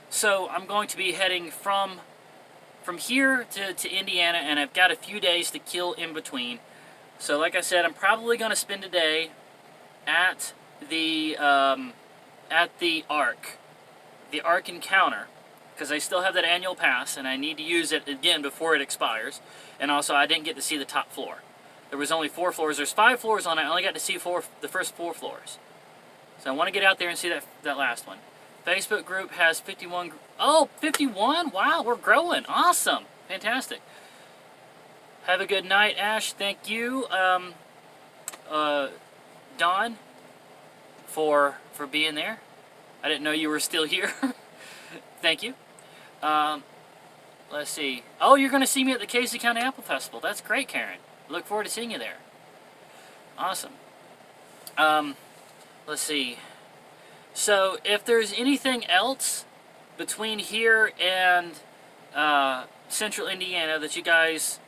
So I'm going to be heading from here to Indiana, and I've got a few days to kill in between. So like I said, I'm probably going to spend a day at the Ark Encounter, because I still have that annual pass, and I need to use it again before it expires. And also, I didn't get to see the top floor. There was only 4 floors. There's 5 floors on it. I only got to see the first 4 floors. So I want to get out there and see that last one. Facebook group has 51. Oh, 51? Wow, we're growing. Awesome. Fantastic. Have a good night, Ash. Thank you, Don, for being there. I didn't know you were still here. Thank you. Let's see. Oh, you're going to see me at the Casey County Apple Festival. That's great, Karen. Look forward to seeing you there. Awesome. Let's see. So, if there's anything else between here and Central Indiana that you guys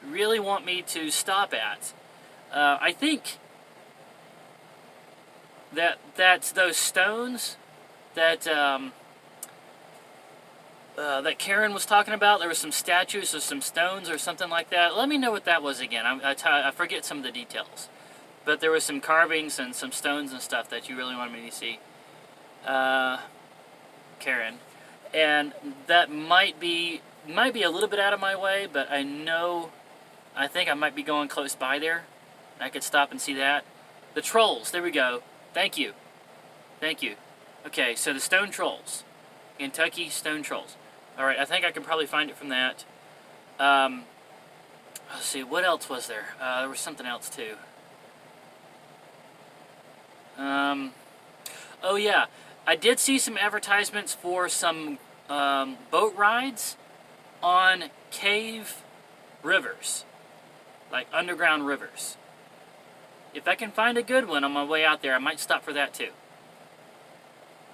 really want me to stop at, I think that's those stones that that Karen was talking about. There were some statues of some stones or something like that. Let me know what that was again. I forget some of the details. But there was some carvings and some stones and stuff that you really wanted me to see. Karen. And that might be a little bit out of my way, but I think I might be going close by there. I could stop and see that. The trolls, there we go. Thank you. Thank you. Okay, so the stone trolls. Kentucky stone trolls. Alright, I think I can probably find it from that. Let's see, what else was there? There was something else too. Oh yeah, I did see some advertisements for some boat rides on cave rivers, like underground rivers. If I can find a good one on my way out there, I might stop for that too.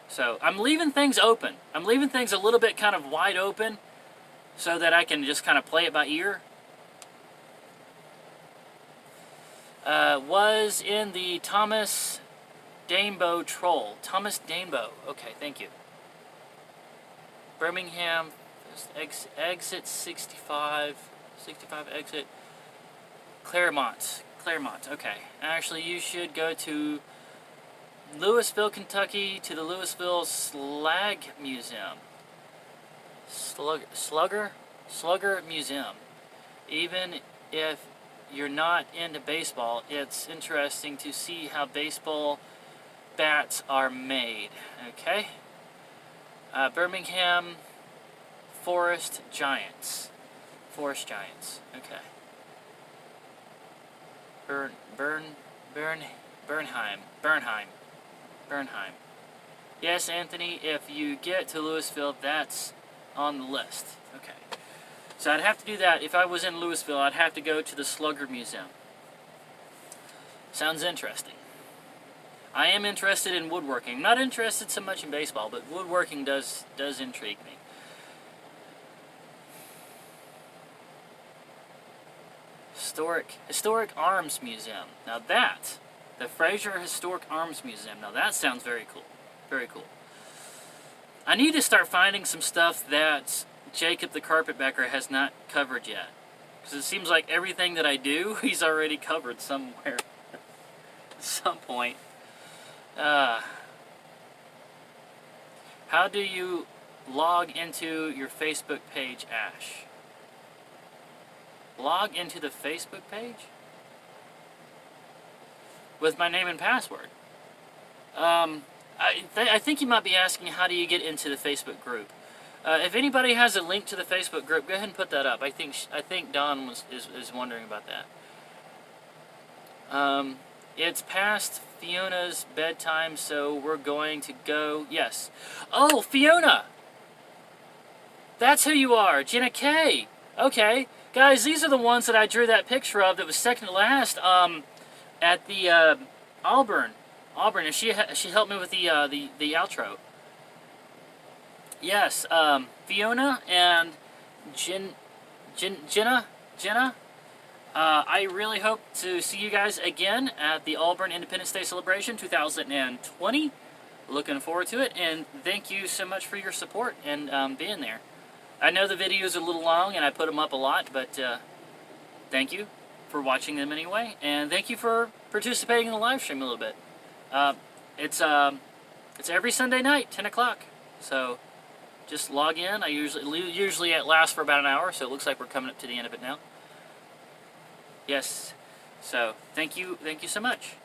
So I'm leaving things open. I'm leaving things a little bit kind of wide open so that I can just kind of play it by ear. Was in the Thomas Danebo Troll. Thomas Danebo. Okay, thank you. Birmingham, exit 65 exit. Claremont, okay. Actually, you should go to Louisville, Kentucky, to the Louisville Slag Museum. Slugger Museum. Even if you're not into baseball, it's interesting to see how baseball bats are made. Okay? Birmingham Forest Giants. Okay. Bernheim. Yes, Anthony, if you get to Louisville, that's on the list. Okay. So I'd have to do that. If I was in Louisville, I'd have to go to the Slugger Museum. Sounds interesting. I am interested in woodworking. I'm not interested so much in baseball, but woodworking does intrigue me. Historic Arms Museum. Now that, the Fraser Historic Arms Museum. Now that sounds very cool. Very cool. I need to start finding some stuff that Jacob the Carpetbagger has not covered yet. Because it seems like everything that I do, he's already covered somewhere. At some point. How do you log into your Facebook page, Ash? Log into the Facebook page? With my name and password. I think you might be asking, how do you get into the Facebook group? If anybody has a link to the Facebook group, go ahead and put that up. I think Don is wondering about that. It's past Fiona's bedtime, so we're going to go. Yes. Oh, Fiona! That's who you are, Jenna K. Okay. Guys, these are the ones that I drew that picture of that was second to last at the Auburn, and she helped me with the outro. Yes, Fiona and Jenna. I really hope to see you guys again at the Auburn Independence Day Celebration 2020. Looking forward to it, and thank you so much for your support and being there. I know the videos are a little long and I put them up a lot, but thank you for watching them anyway, and thank you for participating in the live stream a little bit. It's every Sunday night, 10 o'clock, so just log in. Usually it lasts for about an hour, so it looks like we're coming up to the end of it now. Yes, so thank you so much.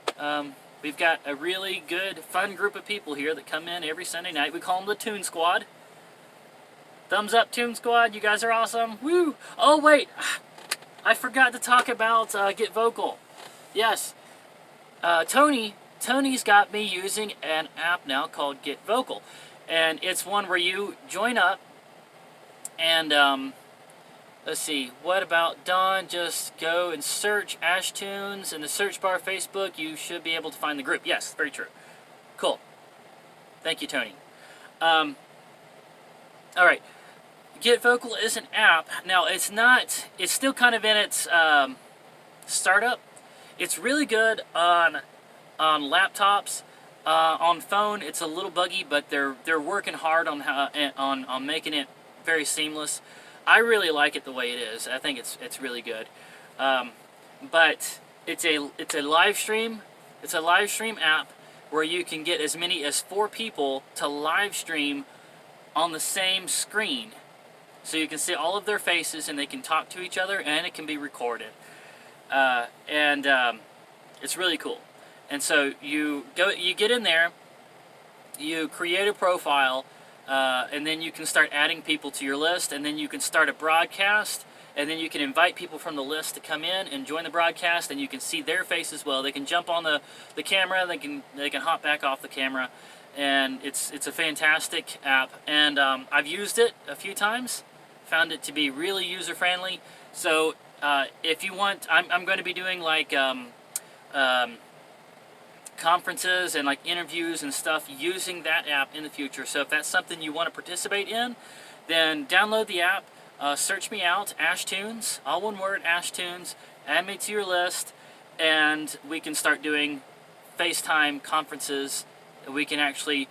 We've got a really good, fun group of people here that come in every Sunday night. We call them the Toon Squad. Thumbs up, Toon Squad. You guys are awesome. Woo! Oh, wait. I forgot to talk about Get Vocal. Yes. Tony's got me using an app now called Get Vocal. And it's one where you join up and, let's see, what about Don? Just go and search Ash Tunes in the search bar of Facebook. You should be able to find the group. Yes, very true. Cool. Thank you, Tony. All right. Get Vocal is an app. Now, it's still kind of in its startup. It's really good on laptops. On phone, it's a little buggy, but they're working hard on making it very seamless. I really like it the way it is. I think it's really good. But it's a live stream. It's a live stream app where you can get as many as 4 people to live stream on the same screen. So you can see all of their faces and they can talk to each other, and it can be recorded. It's really cool. And so you get in there, you create a profile, and then you can start adding people to your list, and then you can start a broadcast, and then you can invite people from the list to come in and join the broadcast, and you can see their face as well. They can jump on the camera, they can hop back off the camera, and it's a fantastic app. And I've used it a few times, found it to be really user-friendly. So if you want, I'm going to be doing like conferences and like interviews and stuff using that app in the future. So if that's something you want to participate in, then download the app, search me out, Ash Tunes, all one word, Ash Tunes, add me to your list, and we can start doing FaceTime conferences. We can actually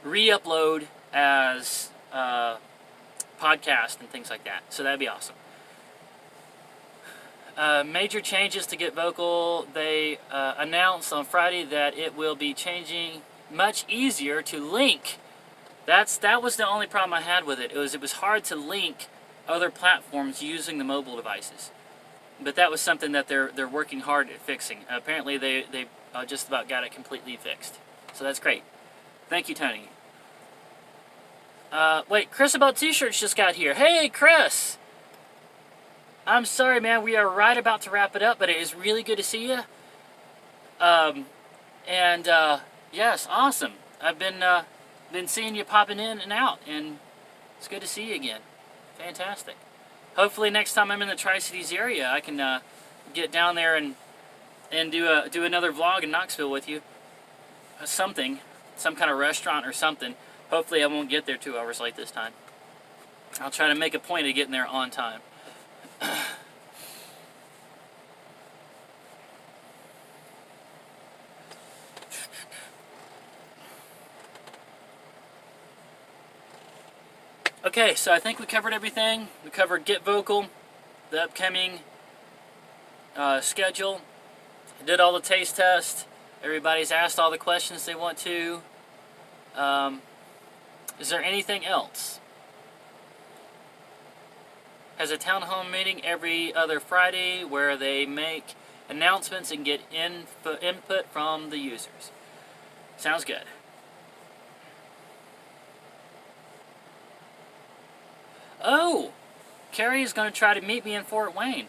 re-upload as podcast and things like that. So that'd be awesome. Major changes to Get Vocal. They announced on Friday that it will be changing, much easier to link. That was the only problem I had with it. It was hard to link other platforms using the mobile devices. But that was something that they're working hard at fixing. Apparently they just about got it completely fixed. So that's great. Thank you, Tony. Wait, Chris About T-shirts just got here. Hey, Chris! I'm sorry, man. We are right about to wrap it up, but it is really good to see you. Yes, awesome. I've been seeing you popping in and out, and it's good to see you again. Fantastic. Hopefully next time I'm in the Tri-Cities area, I can get down there and do another vlog in Knoxville with you. Something, some kind of restaurant or something. Hopefully I won't get there 2 hours late this time. I'll try to make a point of getting there on time. Okay, so I think we covered everything. We covered Get Vocal, the upcoming schedule. I did all the taste tests. Everybody's asked all the questions they want to. Is there anything else? Has a town hall meeting every other Friday where they make announcements and get input from the users. Sounds good. Oh, Carrie is going to try to meet me in Fort Wayne.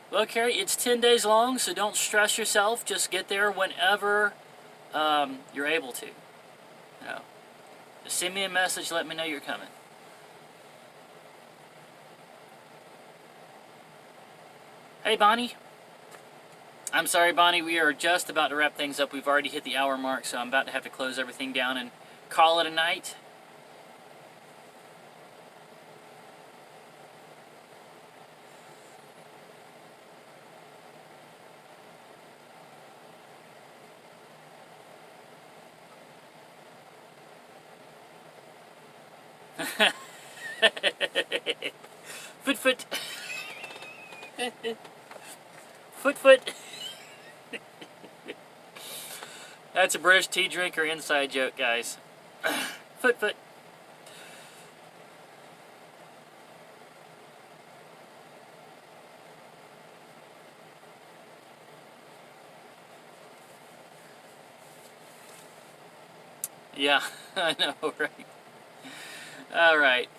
Well, Carrie, it's 10 days long, so don't stress yourself. Just get there whenever you're able to. You know, just send me a message, let me know you're coming. Hey, Bonnie. I'm sorry, Bonnie, we are just about to wrap things up. We've already hit the hour mark, so I'm about to have to close everything down and call it a night. Foot. Foot. That's a British tea drinker inside joke, guys. Foot. Yeah, I know, right? Alright,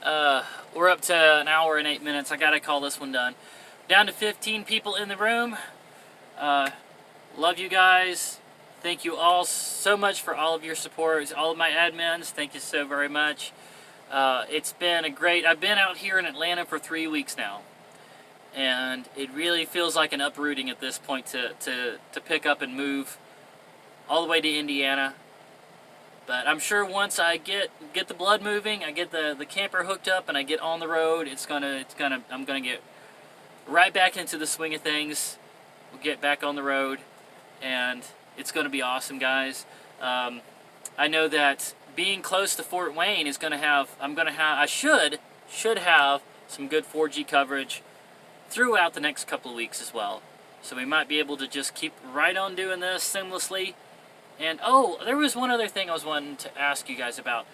we're up to an hour and 8 minutes. I gotta call this one done. Down to 15 people in the room. Love you guys. Thank you all so much for all of your support. All of my admins, thank you so very much. It's been a great... I've been out here in Atlanta for 3 weeks now. And it really feels like an uprooting at this point to pick up and move all the way to Indiana. But I'm sure once I get the blood moving, I get the camper hooked up, and I get on the road, I'm gonna get right back into the swing of things. We'll get back on the road, and it's gonna be awesome, guys. I know that being close to Fort Wayne is gonna have. I should have some good 4G coverage throughout the next couple of weeks as well. So we might be able to just keep right on doing this seamlessly. And, oh, there was one other thing I was wanting to ask you guys about.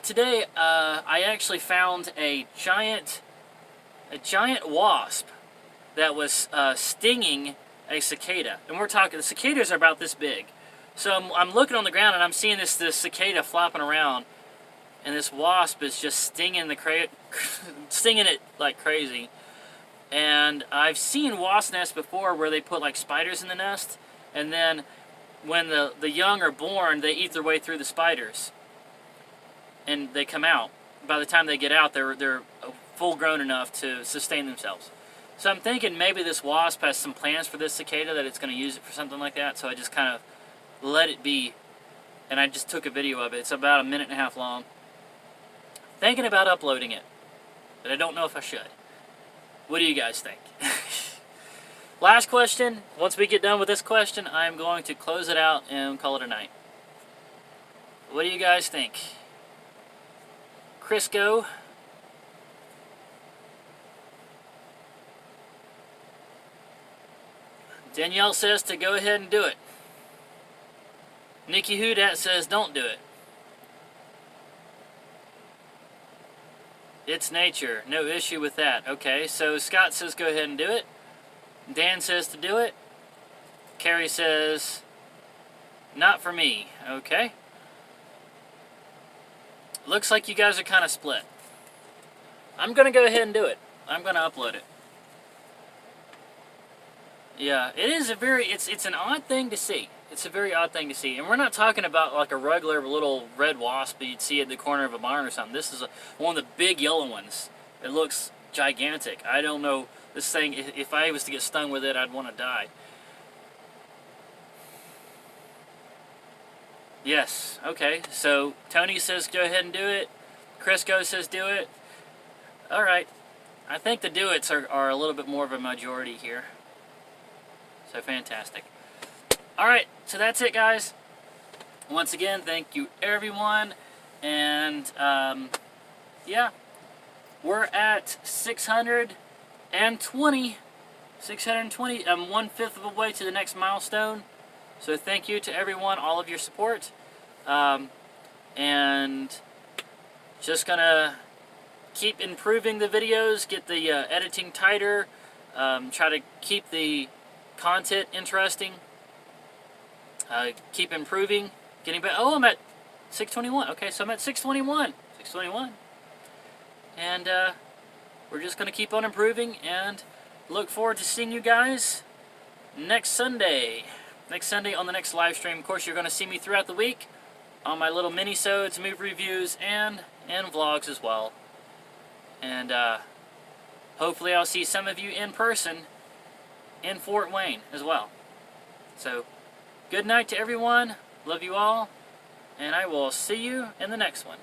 Today, I actually found a giant wasp that was stinging a cicada. And we're talking, the cicadas are about this big. So I'm looking on the ground and I'm seeing this cicada flopping around. And this wasp is just stinging it like crazy. And I've seen wasp nests before where they put like spiders in the nest, and then when the young are born, they eat their way through the spiders, and they come out. By the time they get out, they're full grown enough to sustain themselves. So I'm thinking maybe this wasp has some plans for this cicada, that it's going to use it for something like that. So I just kind of let it be, and I just took a video of it. It's about 1.5 minutes long. Thinking about uploading it, but I don't know if I should. What do you guys think? Last question. Once we get done with this question, I'm going to close it out and call it a night. What do you guys think? Crisco. Danielle says to go ahead and do it. Nikki Hudat says don't do it. It's nature. No issue with that. Okay, so Scott says go ahead and do it. Dan says to do it. Carrie says not for me. Okay. Looks like you guys are kind of split. I'm going to go ahead and do it. I'm going to upload it. Yeah, it is a very, it's an odd thing to see. It's a very odd thing to see. And we're not talking about like a regular little red wasp that you'd see at the corner of a barn or something. This is one of the big yellow ones. It looks gigantic. I don't know, this thing, if I was to get stung with it, I'd want to die. Yes, okay. So Tony says go ahead and do it. Crisco says do it. Alright. I think the do-its are a little bit more of a majority here. So fantastic. Alright, so that's it, guys. Once again, thank you everyone. And yeah, we're at 620. I'm 1/5 of the way to the next milestone. So thank you to everyone, all of your support. And just gonna keep improving the videos, get the editing tighter, try to keep the content interesting, keep improving, getting better. Oh, I'm at 621. Okay, so I'm at 621. 621. And we're just gonna keep on improving and look forward to seeing you guys next Sunday. Next Sunday on the next live stream. Of course, you're going to see me throughout the week on my little mini-sodes, movie reviews, and vlogs as well. And hopefully I'll see some of you in person in Fort Wayne as well. So, good night to everyone. Love you all. And I will see you in the next one.